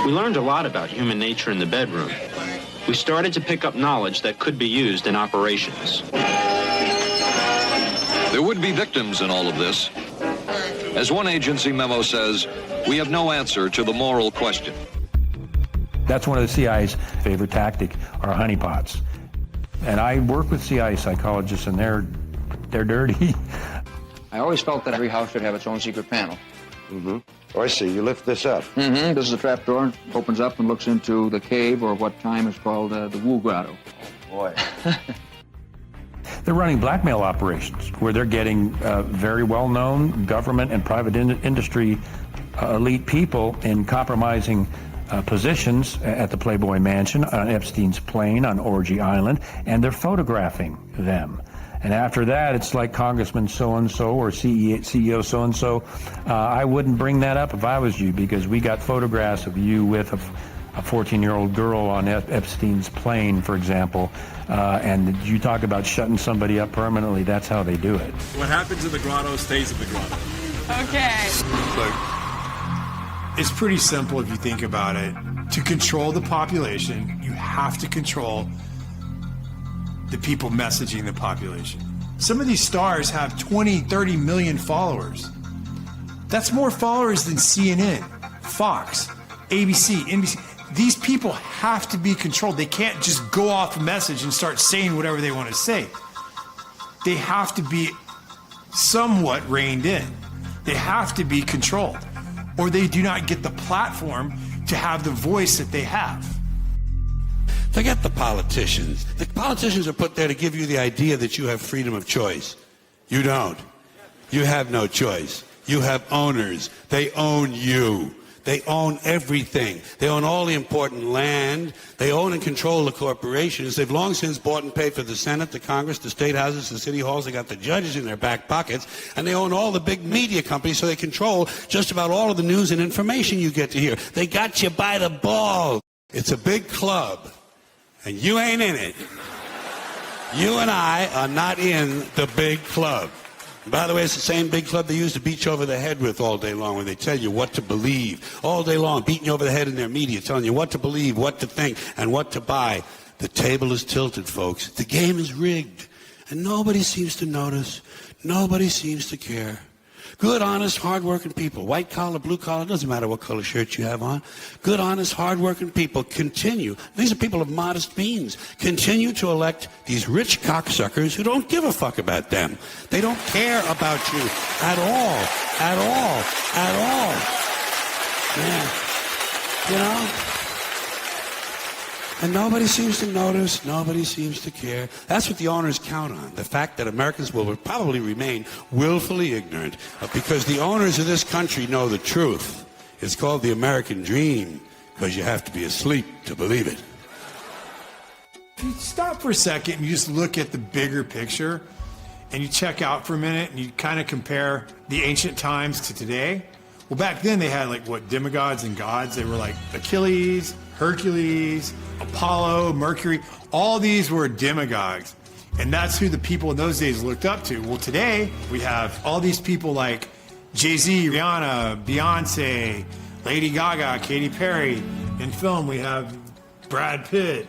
We learned a lot about human nature in the bedroom. We started to pick up knowledge that could be used in operations. There would be victims in all of this. As one agency memo says, we have no answer to the moral question. That's one of the CIA's favorite tactic, are honeypots. And I work with CIA psychologists, and they're dirty. I always felt that every house should have its own secret panel. Mm-hmm. Oh, I see. You lift this up. Mm-hmm. This is a trap door. Opens up and looks into the cave, or what time is called the Wu Grotto. Oh, boy. They're running blackmail operations where they're getting very well-known government and private industry elite people in compromising positions at the Playboy Mansion, on Epstein's plane, on Orgy Island, and they're photographing them. And after that, it's like Congressman so-and-so or CEO so-and-so. I wouldn't bring that up if I was you, because we got photographs of you with a 14-year-old girl on Epstein's plane, for example. And you talk about shutting somebody up permanently, that's how they do it. What happens in the grotto stays in the grotto. Okay. Look, it's pretty simple if you think about it. To control the population, you have to control the people messaging the population. Some of these stars have 20, 30 million followers. That's more followers than CNN, Fox, ABC, NBC. These people have to be controlled. They can't just go off a message and start saying whatever they want to say. They have to be somewhat reined in. They have to be controlled, or they do not get the platform to have the voice that they have. Forget the politicians. The politicians are put there to give you the idea that you have freedom of choice. You don't. You have no choice. You have owners. They own you. They own everything. They own all the important land. They own and control the corporations. They've long since bought and paid for the Senate, the Congress, the state houses, the city halls. They got the judges in their back pockets. And they own all the big media companies, so they control just about all of the news and information you get to hear. They got you by the balls. It's a big club. And you ain't in it. You and I are not in the big club. And by the way, it's the same big club they used to beat you over the head with all day long when they tell you what to believe. All day long, beating you over the head in their media, telling you what to believe, what to think, and what to buy. The table is tilted, folks. The game is rigged. And nobody seems to notice. Nobody seems to care. Good, honest, hard-working people, white collar, blue collar, doesn't matter what color shirt you have on. Good, honest, hard-working people continue. These are people of modest means. Continue to elect these rich cocksuckers who don't give a fuck about them. They don't care about you at all, at all, at all. Yeah. You know? And nobody seems to notice, nobody seems to care. That's what the owners count on, the fact that Americans will probably remain willfully ignorant because the owners of this country know the truth. It's called the American dream because you have to be asleep to believe it. If you stop for a second and you just look at the bigger picture and you check out for a minute and you kind of compare the ancient times to today, well, back then they had like what, demigods and gods. They were like Achilles, Hercules, Apollo, Mercury. All these were demigods. And that's who the people in those days looked up to. Well, today we have all these people like Jay-Z, Rihanna, Beyonce, Lady Gaga, Katy Perry. In film, we have Brad Pitt,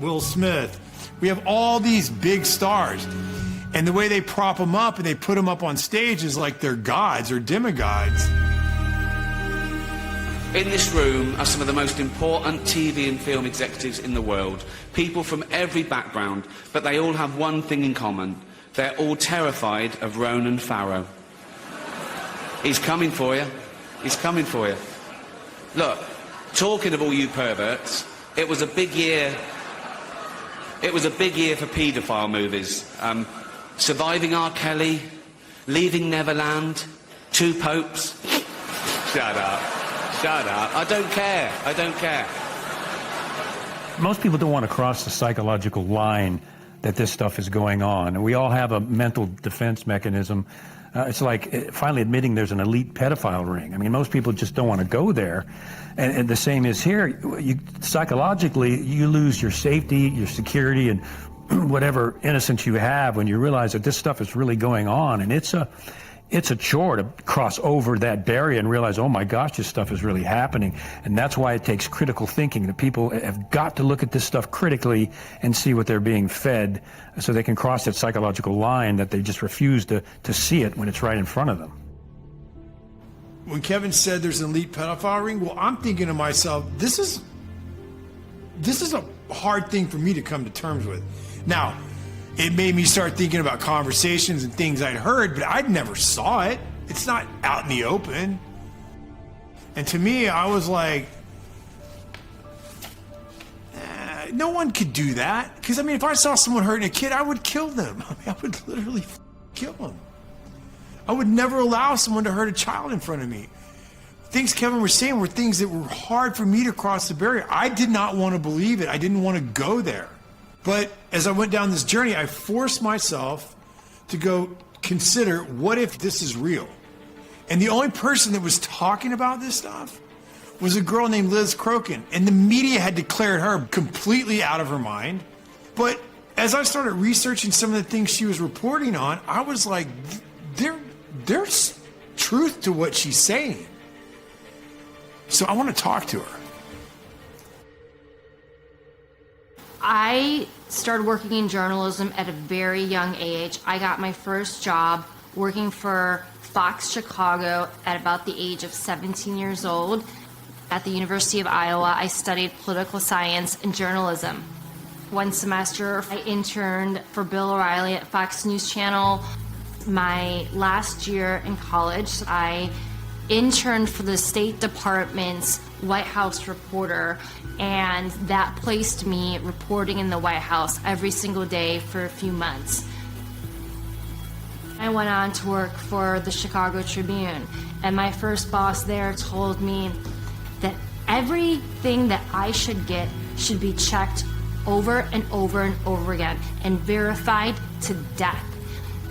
Will Smith. We have all these big stars. And the way they prop them up and they put them up on stage is like they're gods or demigods. In this room are some of the most important TV and film executives in the world. People from every background, but they all have one thing in common. They're all terrified of Ronan Farrow. He's coming for you. He's coming for you. Look, talking of all you perverts, it was a big year. It was a big year for paedophile movies. Surviving R. Kelly, Leaving Neverland, Two Popes. Shut up. Shut up. I don't care. I don't care. Most people don't want to cross the psychological line that this stuff is going on. And we all have a mental defense mechanism. It's like finally admitting there's an elite pedophile ring. I mean, most people just don't want to go there. And the same is here. Psychologically, you lose your safety, your security, and whatever innocence you have when you realize that this stuff is really going on. And it's a chore to cross over that barrier and realize, oh my gosh, this stuff is really happening. And that's why it takes critical thinking. The people have got to look at this stuff critically and see what they're being fed so they can cross that psychological line that they just refuse to see it when it's right in front of them. When Kevin said there's an elite pedophile ring, well, I'm thinking to myself, this is a hard thing for me to come to terms with. Now, it made me start thinking about conversations and things I'd heard, but I never saw it. It's not out in the open. And to me, I was like, no one could do that. Because, I mean, if I saw someone hurting a kid, I would kill them. I mean, I would literally kill them. I would never allow someone to hurt a child in front of me. Things Kevin was saying were things that were hard for me to cross the barrier. I did not want to believe it. I didn't want to go there. But as I went down this journey, I forced myself to go consider, what if this is real? And the only person that was talking about this stuff was a girl named Liz Crokin. And the media had declared her completely out of her mind. But as I started researching some of the things she was reporting on, I was like, there's truth to what she's saying. So I want to talk to her. I started working in journalism at a very young age. I got my first job working for Fox Chicago at about the age of 17 years old. At the University of Iowa, I studied political science and journalism. One semester, I interned for Bill O'Reilly at Fox News Channel. My last year in college, I interned for the State Department's White House reporter, and that placed me reporting in the White House every single day for a few months. I went on to work for the Chicago Tribune, and my first boss there told me that everything that I should get should be checked over and over and over again and verified to death.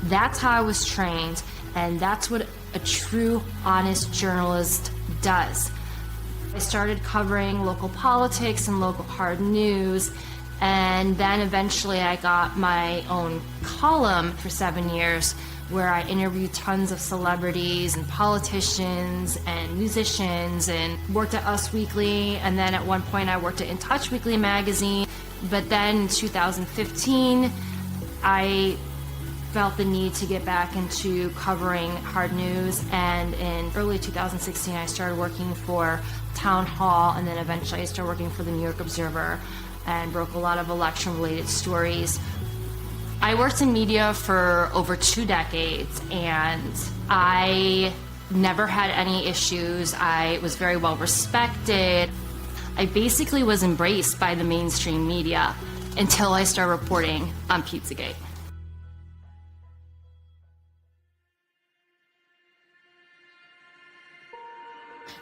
That's how I was trained, and that's what a true, honest journalist does. I started covering local politics and local hard news, and then eventually I got my own column for 7 years where I interviewed tons of celebrities and politicians and musicians, and worked at Us Weekly, and then at one point I worked at In Touch Weekly magazine. But then in 2015, I felt the need to get back into covering hard news, and in early 2016 I started working for Town Hall, and then eventually I started working for the New York Observer and broke a lot of election-related stories. I worked in media for over 2 decades, and I never had any issues. I was very well respected. I basically was embraced by the mainstream media until I started reporting on Pizzagate.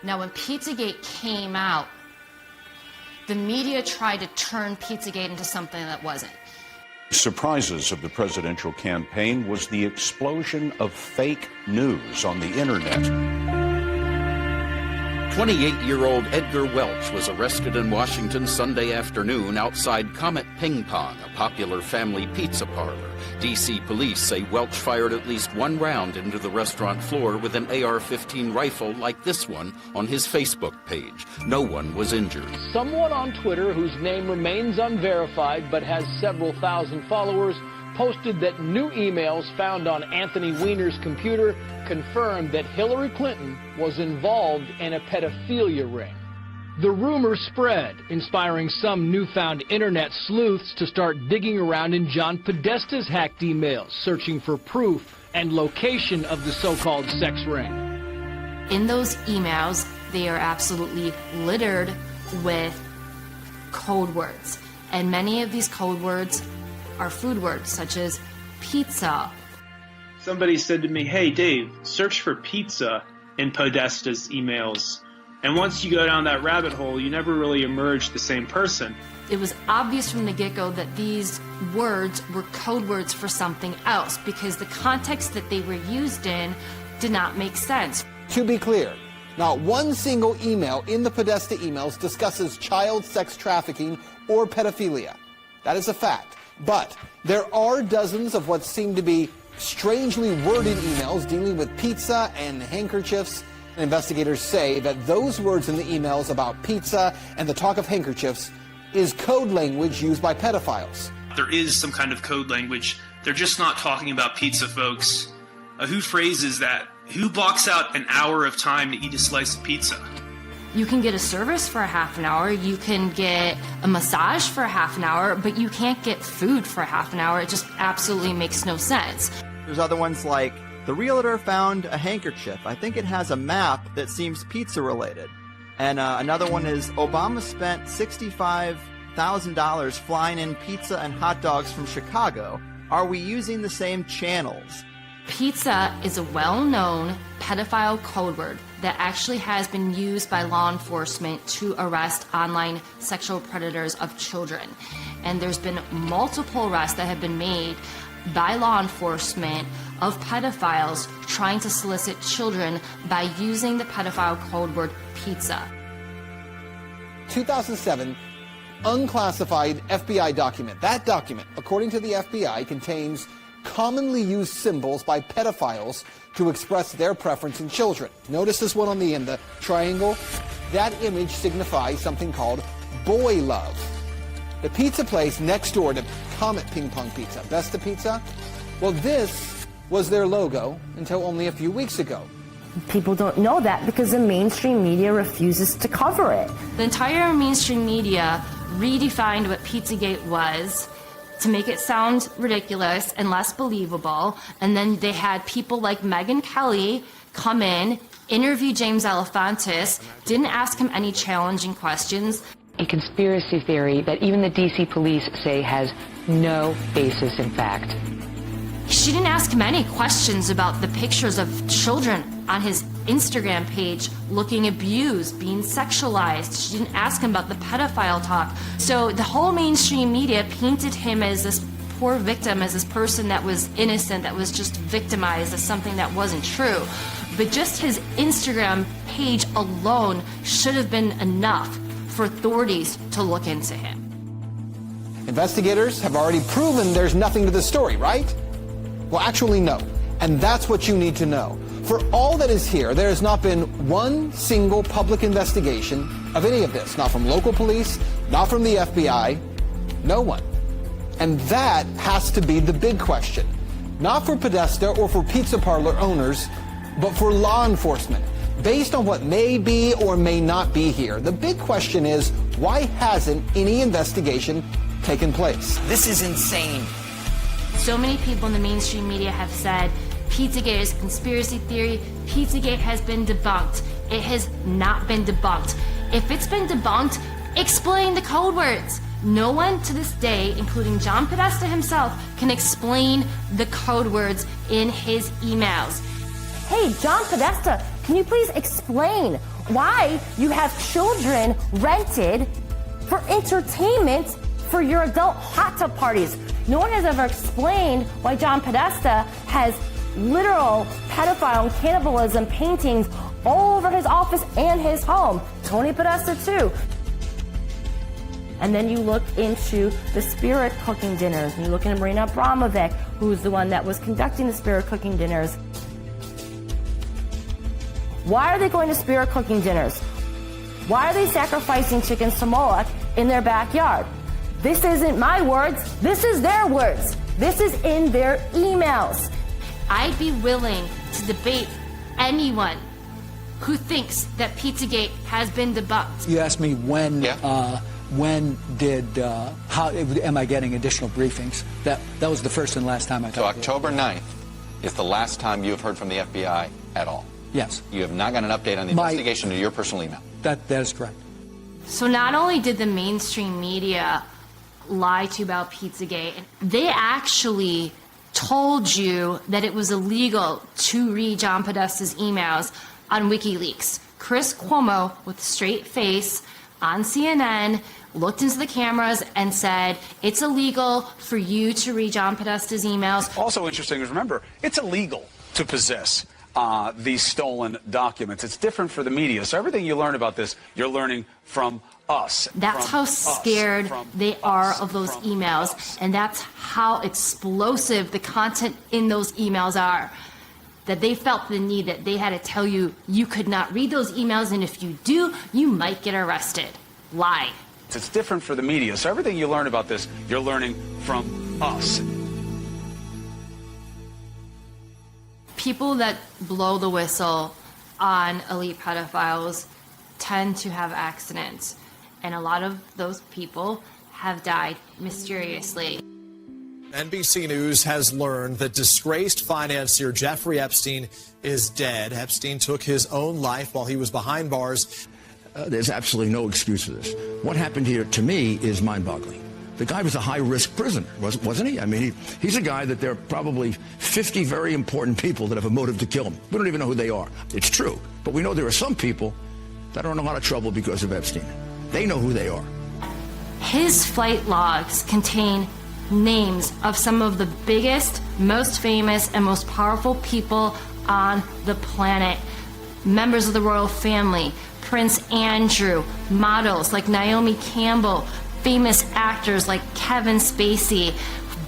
Now, when Pizzagate came out, the media tried to turn Pizzagate into something that wasn't. Surprises of the presidential campaign was the explosion of fake news on the internet. 28-year-old Edgar Welch was arrested in Washington Sunday afternoon outside Comet Ping Pong, a popular family pizza parlor. D.C. police say Welch fired at least one round into the restaurant floor with an AR-15 rifle like this one on his Facebook page. No one was injured. Someone on Twitter, whose name remains unverified but has several thousand followers, posted that new emails found on Anthony Weiner's computer confirmed that Hillary Clinton was involved in a pedophilia ring. The rumor spread, inspiring some newfound internet sleuths to start digging around in John Podesta's hacked emails, searching for proof and location of the so-called sex ring. In those emails, they are absolutely littered with code words. And many of these code words are food words, such as pizza. Somebody said to me, "Hey, Dave, search for pizza in Podesta's emails. And once you go down that rabbit hole, you never really emerge the same person." It was obvious from the get-go that these words were code words for something else because the context that they were used in did not make sense. To be clear, not one single email in the Podesta emails discusses child sex trafficking or pedophilia. That is a fact. But there are dozens of what seem to be strangely worded emails dealing with pizza and handkerchiefs. Investigators say that those words in the emails about pizza and the talk of handkerchiefs is code language used by pedophiles. There is some kind of code language. They're just not talking about pizza, folks. Who phrases that? Who blocks out an hour of time to eat a slice of pizza? You can get a service for a half an hour, you can get a massage for a half an hour, but you can't get food for a half an hour. It just absolutely makes no sense. There's other ones like, the realtor found a handkerchief. I think it has a map that seems pizza related. And another one is, Obama spent $65,000 flying in pizza and hot dogs from Chicago. Are we using the same channels? Pizza is a well-known pedophile code word that actually has been used by law enforcement to arrest online sexual predators of children. And there's been multiple arrests that have been made by law enforcement of pedophiles trying to solicit children by using the pedophile code word pizza. 2007 unclassified FBI document. That document, according to the FBI, contains commonly used symbols by pedophiles to express their preference in children. Notice this one on the end, the triangle. That image signifies something called boy love. The pizza place next door to Comet Ping Pong Pizza, Besta Pizza, well, this was their logo until only a few weeks ago. People don't know that because the mainstream media refuses to cover it. The entire mainstream media redefined what Pizzagate was to make it sound ridiculous and less believable, and then they had people like Megyn Kelly come in, interview James Alefantis, didn't ask him any challenging questions. A conspiracy theory that even the DC police say has no basis in fact. She didn't ask him any questions about the pictures of children on his Instagram page looking abused, being sexualized. She didn't ask him about the pedophile talk. So the whole mainstream media painted him as this poor victim, as this person that was innocent, that was just victimized, as something that wasn't true. But just his Instagram page alone should have been enough for authorities to look into him. Investigators have already proven there's nothing to the story, right? Well, actually, no. And that's what you need to know. For all that is here, there has not been one single public investigation of any of this. Not from local police, not from the FBI, no one. And that has to be the big question. Not for Podesta or for pizza parlor owners, but for law enforcement. Based on what may be or may not be here, the big question is, why hasn't any investigation taken place? This is insane. So many people in the mainstream media have said Pizzagate is a conspiracy theory. Pizzagate has been debunked. It has not been debunked. If it's been debunked, Explain the code words. No one to this day, including John Podesta himself, can explain the code words in his emails. Hey, John Podesta, can you please explain why you have children rented for entertainment for your adult hot tub parties? No one has ever explained why John Podesta has literal pedophile and cannibalism paintings all over his office and his home. Tony Podesta too. And then you look into the spirit cooking dinners, and you look into Marina Abramovic, who's the one that was conducting the spirit cooking dinners. Why are they going to spirit cooking dinners? Why are they sacrificing chickens to Moloch in their backyard? This isn't my words, this is their words. This is in their emails. I'd be willing to debate anyone who thinks that Pizzagate has been debunked. You asked me when how am I getting additional briefings? That was the first and last time I talked. So October 9th is the last time you have heard from the FBI at all? Yes. You have not got an update on the investigation to your personal email? That is correct. So not only did the mainstream media lie to you about Pizzagate, they actually told you that it was illegal to read John Podesta's emails on WikiLeaks. Chris Cuomo, with a straight face on CNN, looked into the cameras and said, it's illegal for you to read John Podesta's emails. Also interesting is, remember, it's illegal to possess these stolen documents. It's different for the media. So everything you learn about this, you're learning from us. That's how scared they are of those emails, and that's how explosive the content in those emails are. That they felt the need that they had to tell you you could not read those emails, and if you do, you might get arrested. Lie. It's different for the media. So everything you learn about this, you're learning from us. People that blow the whistle on elite pedophiles tend to have accidents, and a lot of those people have died mysteriously. NBC News has learned that disgraced financier Jeffrey Epstein is dead. Epstein took his own life while he was behind bars. There's absolutely no excuse for this. What happened here, to me, is mind-boggling. The guy was a high-risk prisoner, wasn't he? I mean, he's a guy that there are probably 50 very important people that have a motive to kill him. We don't even know who they are. It's true. But we know there are some people that are in a lot of trouble because of Epstein. They know who they are. His flight logs contain names of some of the biggest, most famous, and most powerful people on the planet. Members of the royal family, Prince Andrew, models like Naomi Campbell, famous actors like Kevin Spacey,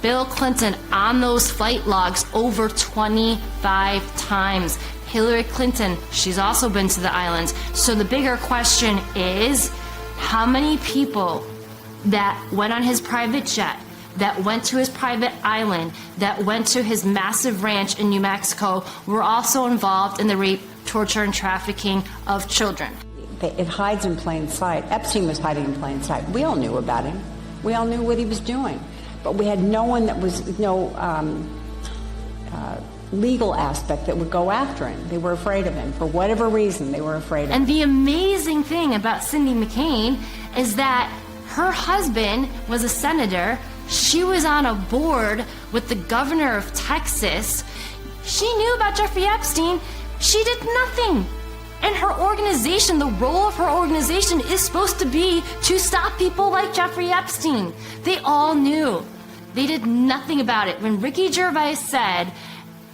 Bill Clinton on those flight logs over 25 times. Hillary Clinton, she's also been to the islands. So the bigger question is, how many people that went on his private jet, that went to his private island, that went to his massive ranch in New Mexico were also involved in the rape, torture, and trafficking of children? It hides in plain sight. Epstein was hiding in plain sight. We all knew about him. We all knew what he was doing. But we had no one that was, no legal aspect that would go after him. They were afraid of him. For whatever reason, they were afraid of him. And the amazing thing about Cindy McCain is that her husband was a senator. She was on a board with the governor of Texas. She knew about Jeffrey Epstein. She did nothing. And her organization, the role of her organization is supposed to be to stop people like Jeffrey Epstein. They all knew. They did nothing about it. When Ricky Gervais said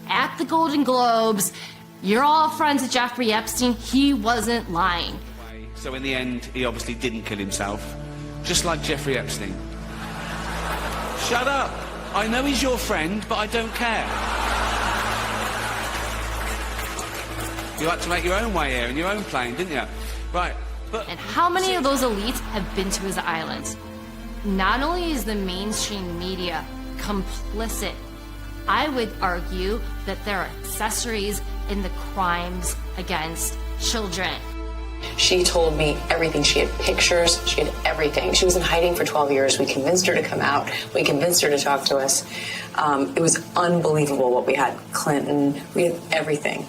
at the Golden Globes, you're all friends with Jeffrey Epstein, he wasn't lying. So in the end, he obviously didn't kill himself, just like Jeffrey Epstein. Shut up. I know he's your friend, but I don't care. You had to make your own way here in your own plane, didn't you? Right. But and how many of those elites have been to his islands? Not only is the mainstream media complicit, I would argue that they're accessories in the crimes against children. She told me everything. She had pictures. She had everything. She was in hiding for 12 years. We convinced her to come out. We convinced her to talk to us. It was unbelievable what we had. Clinton, we had everything.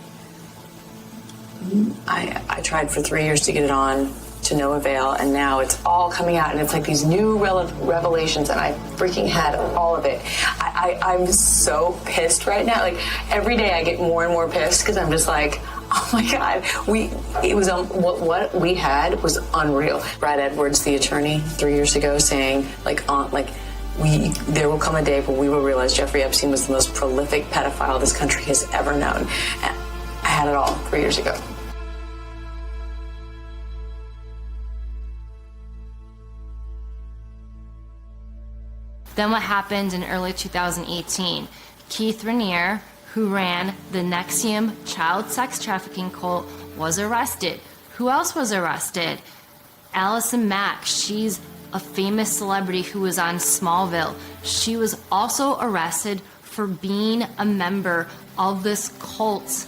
I tried for 3 years to get it on to no avail, and now it's all coming out, and it's like these new revelations, and I freaking had all of it. I'm so pissed right now. Like, every day I get more and more pissed because I'm just like, oh my God, what we had was unreal. Brad Edwards, the attorney, 3 years ago, saying there will come a day where we will realize Jeffrey Epstein was the most prolific pedophile this country has ever known. And I had it all 3 years ago. Then what happened in early 2018? Keith Raniere, who ran the NXIVM child sex trafficking cult, was arrested. Who else was arrested? Allison Mack. She's a famous celebrity who was on Smallville. She was also arrested for being a member of this cult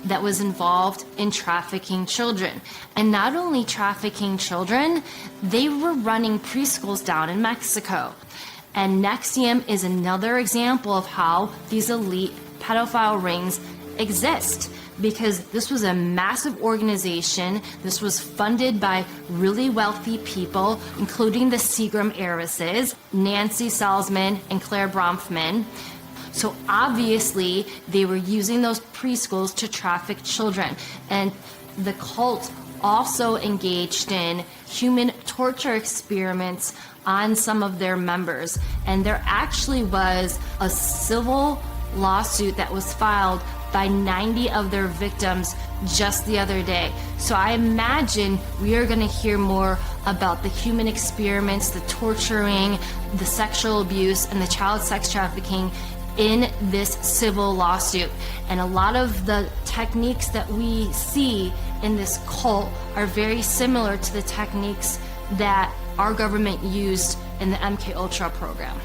that was involved in trafficking children. And not only trafficking children, they were running preschools down in Mexico. And NXIVM is another example of how these elite pedophile rings exist, because this was a massive organization. This was funded by really wealthy people, including the Seagram heiresses, Nancy Salzman and Claire Bronfman. So obviously they were using those preschools to traffic children. And the cult also engaged in human torture experiments on some of their members. And there actually was a civil lawsuit that was filed by 90 of their victims just the other day. So I imagine we are going to hear more about the human experiments, the torturing, the sexual abuse, and the child sex trafficking in this civil lawsuit. And a lot of the techniques that we see in this cult are very similar to the techniques that our government used in the MK Ultra program.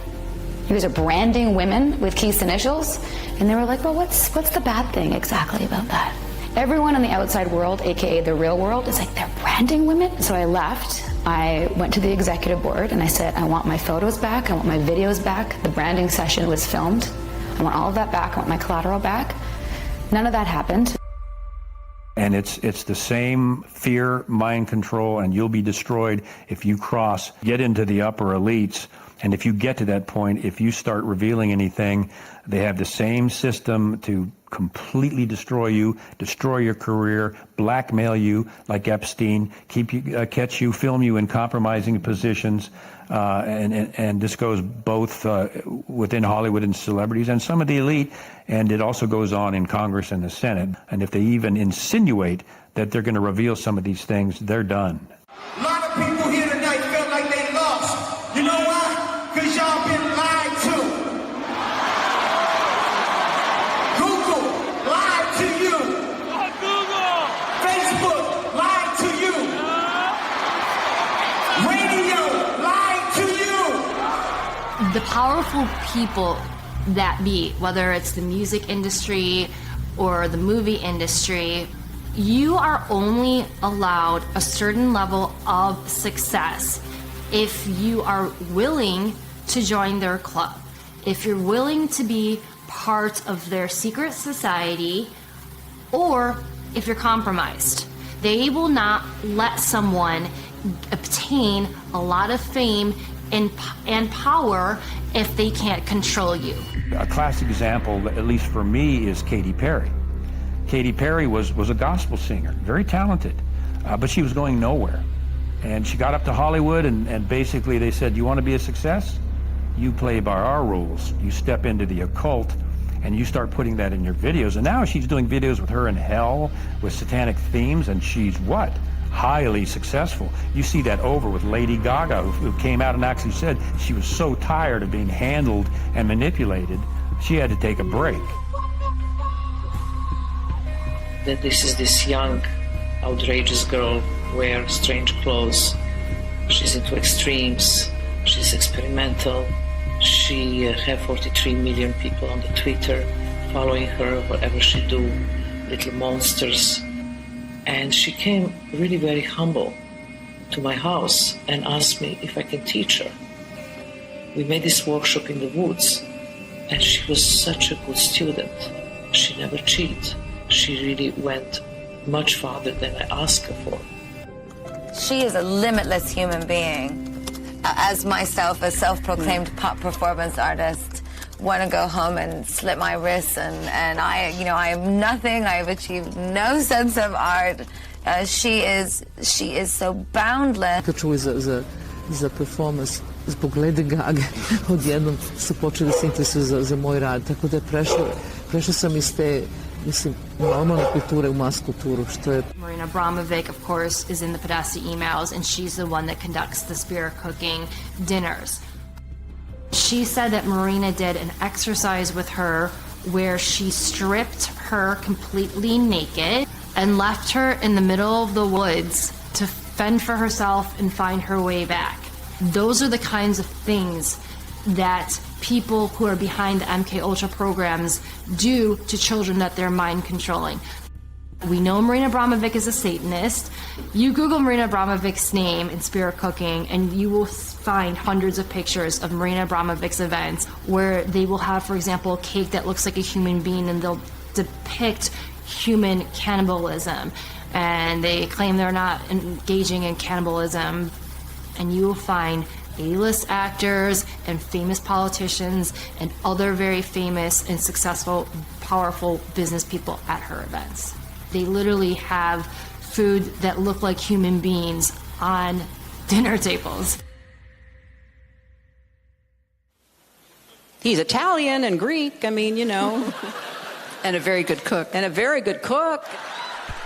You guys are branding women with Keith's initials, and they were like, well, what's the bad thing exactly about that? Everyone in the outside world, aka the real world, is like, they're branding women? So I left. I went to the executive board and I said, I want my photos back, I want my videos back. The branding session was filmed. I want all of that back, I want my collateral back. None of that happened. And it's the same fear, mind control, and you'll be destroyed if you get into the upper elites. And if you get to that point, if you start revealing anything, they have the same system to completely destroy you, destroy your career, blackmail you like Epstein, catch you, film you in compromising positions. And this goes both within Hollywood and celebrities and some of the elite, and it also goes on in Congress and the Senate. And if they even insinuate that they're going to reveal some of these things, they're done. A lot of people here tonight felt like they lost. You know why? Because y'all been lied to. Google lied to you. Google. Facebook lied to you. Radio lied to you. The powerful people that be, whether it's the music industry or the movie industry, you are only allowed a certain level of success if you are willing to join their club, if you're willing to be part of their secret society, or if you're compromised. They will not let someone obtain a lot of fame and power if they can't control you. A classic example, at least for me, is Katy Perry. Katy Perry was a gospel singer, very talented, but she was going nowhere. And she got up to Hollywood, and basically they said, you want to be a success? You play by our rules. You step into the occult, and you start putting that in your videos. And now she's doing videos with her in hell, with satanic themes, and she's what? Highly successful. You see that over with Lady Gaga, who came out and actually said she was so tired of being handled and manipulated, she had to take a break. That this is this young, outrageous girl, wears strange clothes. She's into extremes. She's experimental. She have 43 million people on the Twitter following her, whatever she do, little monsters. And she came really very humble to my house and asked me if I can teach her. We made this workshop in the woods, and she was such a good student. She never cheated. She really went much farther than I asked her for. She is a limitless human being. As myself, a self-proclaimed pop performance artist, want to go home and slit my wrists, and I am nothing. I have achieved no sense of art. She is so boundless. Čuli za performance zbog Lady Gaga, odjednom su počeli se interesuju za moj rad, tako da prešla sam iz te, mislim, normalne kulture u mas kulturu, što je... Marina Abramovic, of course, is in the Podesta emails, and she's the one that conducts the spirit cooking dinners. She said that Marina did an exercise with her where she stripped her completely naked and left her in the middle of the woods to fend for herself and find her way back. Those are the kinds of things that people who are behind the MK Ultra programs do to children that they're mind controlling. We know Marina Abramovic is a Satanist. You Google Marina Abramovic's name in spirit cooking and you will find hundreds of pictures of Marina Abramovic's events where they will have, for example, a cake that looks like a human being and they'll depict human cannibalism. And they claim they're not engaging in cannibalism. And you will find A-list actors and famous politicians and other very famous and successful, powerful business people at her events. They literally have food that look like human beings on dinner tables. He's Italian and Greek, I mean, you know. And a very good cook. And a very good cook.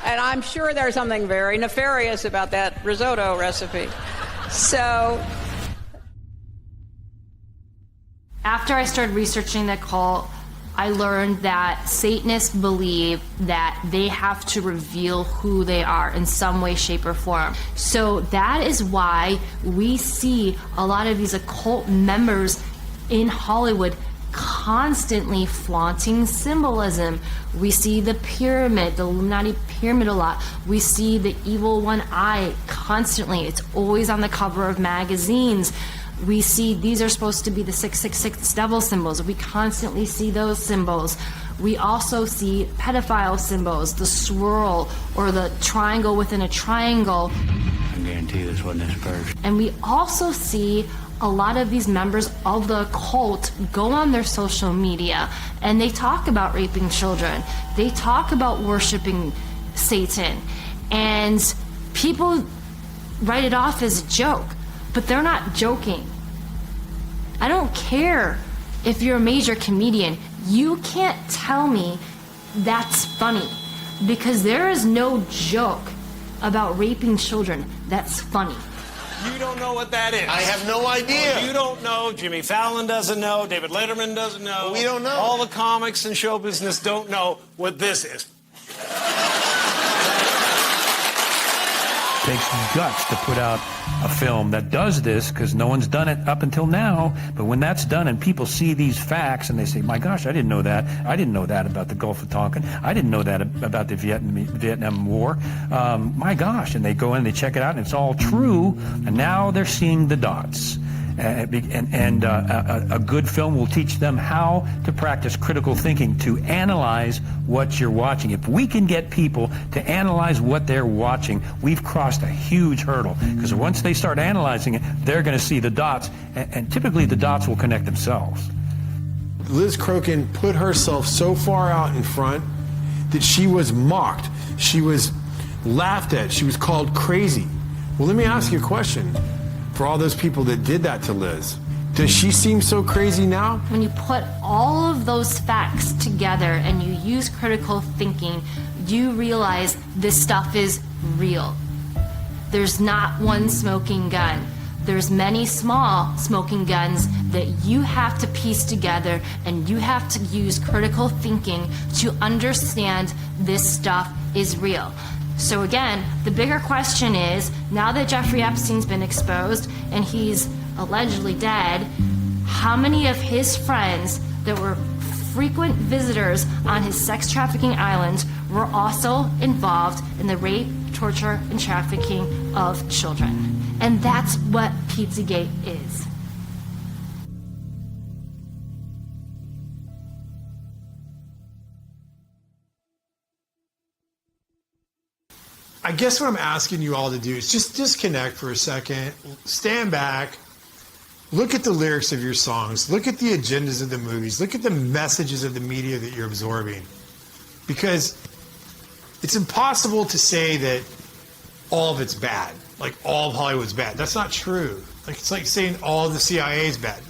And I'm sure there's something very nefarious about that risotto recipe. So, after I started researching the cult, I learned that Satanists believe that they have to reveal who they are in some way, shape, or form. So that is why we see a lot of these occult members in Hollywood constantly flaunting symbolism. We see the pyramid, the Illuminati pyramid a lot. We see the evil one eye constantly. It's always on the cover of magazines. We see these are supposed to be the 666 devil symbols. We constantly see those symbols. We also see pedophile symbols, the swirl or the triangle within a triangle. I guarantee this wasn't his purse. And we also see a lot of these members of the cult go on their social media and they talk about raping children. They talk about worshiping Satan. And people write it off as a joke, but they're not joking. I don't care if you're a major comedian. You can't tell me that's funny because there is no joke about raping children that's funny. You don't know what that is. I have no idea. You don't know. Jimmy Fallon doesn't know. David Letterman doesn't know. We don't know. All the comics and show business don't know what this is. It takes guts to put out a film that does this because no one's done it up until now. But when that's done and people see these facts and they say, my gosh, I didn't know that. I didn't know that about the Gulf of Tonkin. I didn't know that about the Vietnam War. My gosh. And they go in and they check it out and it's all true. And now they're seeing the dots. And a good film will teach them how to practice critical thinking, to analyze what you're watching. If we can get people to analyze what they're watching, we've crossed a huge hurdle. Because once they start analyzing it, they're going to see the dots, and typically the dots will connect themselves. Liz Crokin put herself so far out in front that she was mocked. She was laughed at. She was called crazy. Well, let me ask you a question. For all those people that did that to Liz, does she seem so crazy now? When you put all of those facts together and you use critical thinking, you realize this stuff is real. There's not one smoking gun. There's many small smoking guns that you have to piece together, and you have to use critical thinking to understand this stuff is real. So again, the bigger question is, now that Jeffrey Epstein's been exposed and he's allegedly dead, how many of his friends that were frequent visitors on his sex trafficking island were also involved in the rape, torture, and trafficking of children? And that's what Pizzagate is. I guess what I'm asking you all to do is just disconnect for a second, stand back, look at the lyrics of your songs, look at the agendas of the movies, look at the messages of the media that you're absorbing. Because it's impossible to say that all of it's bad, like all of Hollywood's bad. That's not true. Like, it's like saying all of the CIA is bad.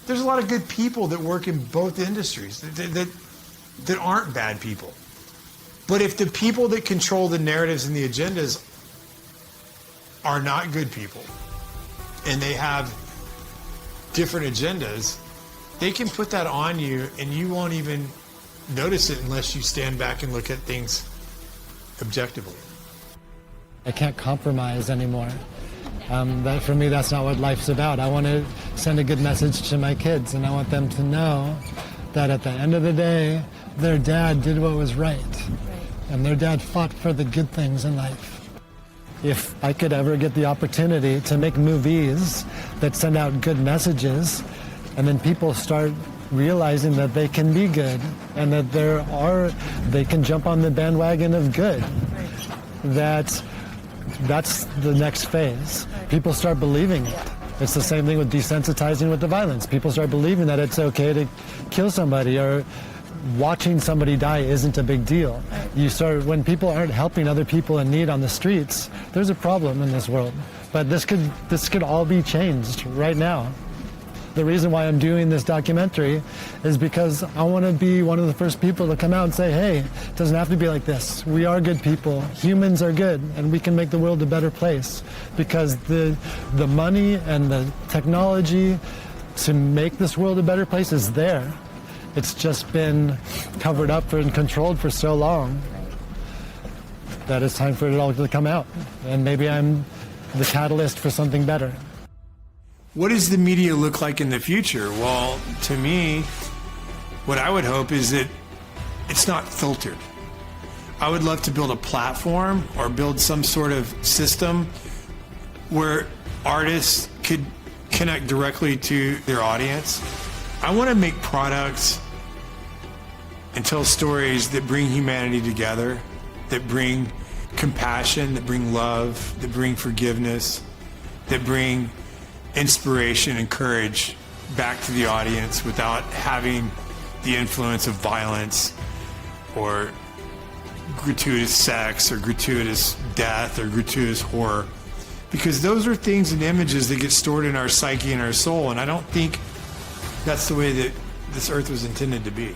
There's a lot of good people that work in both industries that aren't bad people. But if the people that control the narratives and the agendas are not good people, and they have different agendas, they can put that on you and you won't even notice it unless you stand back and look at things objectively. I can't compromise anymore. For me, that's not what life's about. I want to send a good message to my kids, and I want them to know that at the end of the day, their dad did what was right. And their dad fought for the good things in life. If I could ever get the opportunity to make movies that send out good messages, and then people start realizing that they can be good, and that they can jump on the bandwagon of good, that's the next phase. People start believing it. It's the same thing with desensitizing with the violence. People start believing that it's okay to kill somebody, or watching somebody die isn't a big deal. When people aren't helping other people in need on the streets, there's a problem in this world. But this could all be changed right now. The reason why I'm doing this documentary is because I want to be one of the first people to come out and say, hey, it doesn't have to be like this. We are good people. Humans are good, and we can make the world a better place. Because the money and the technology to make this world a better place is there. It's just been covered up and controlled for so long that it's time for it all to come out. And maybe I'm the catalyst for something better. What does the media look like in the future? Well, to me, what I would hope is that it's not filtered. I would love to build a platform or build some sort of system where artists could connect directly to their audience. I want to make products and tell stories that bring humanity together, that bring compassion, that bring love, that bring forgiveness, that bring inspiration and courage back to the audience without having the influence of violence or gratuitous sex or gratuitous death or gratuitous horror. Because those are things and images that get stored in our psyche and our soul, and I don't think that's the way that this earth was intended to be.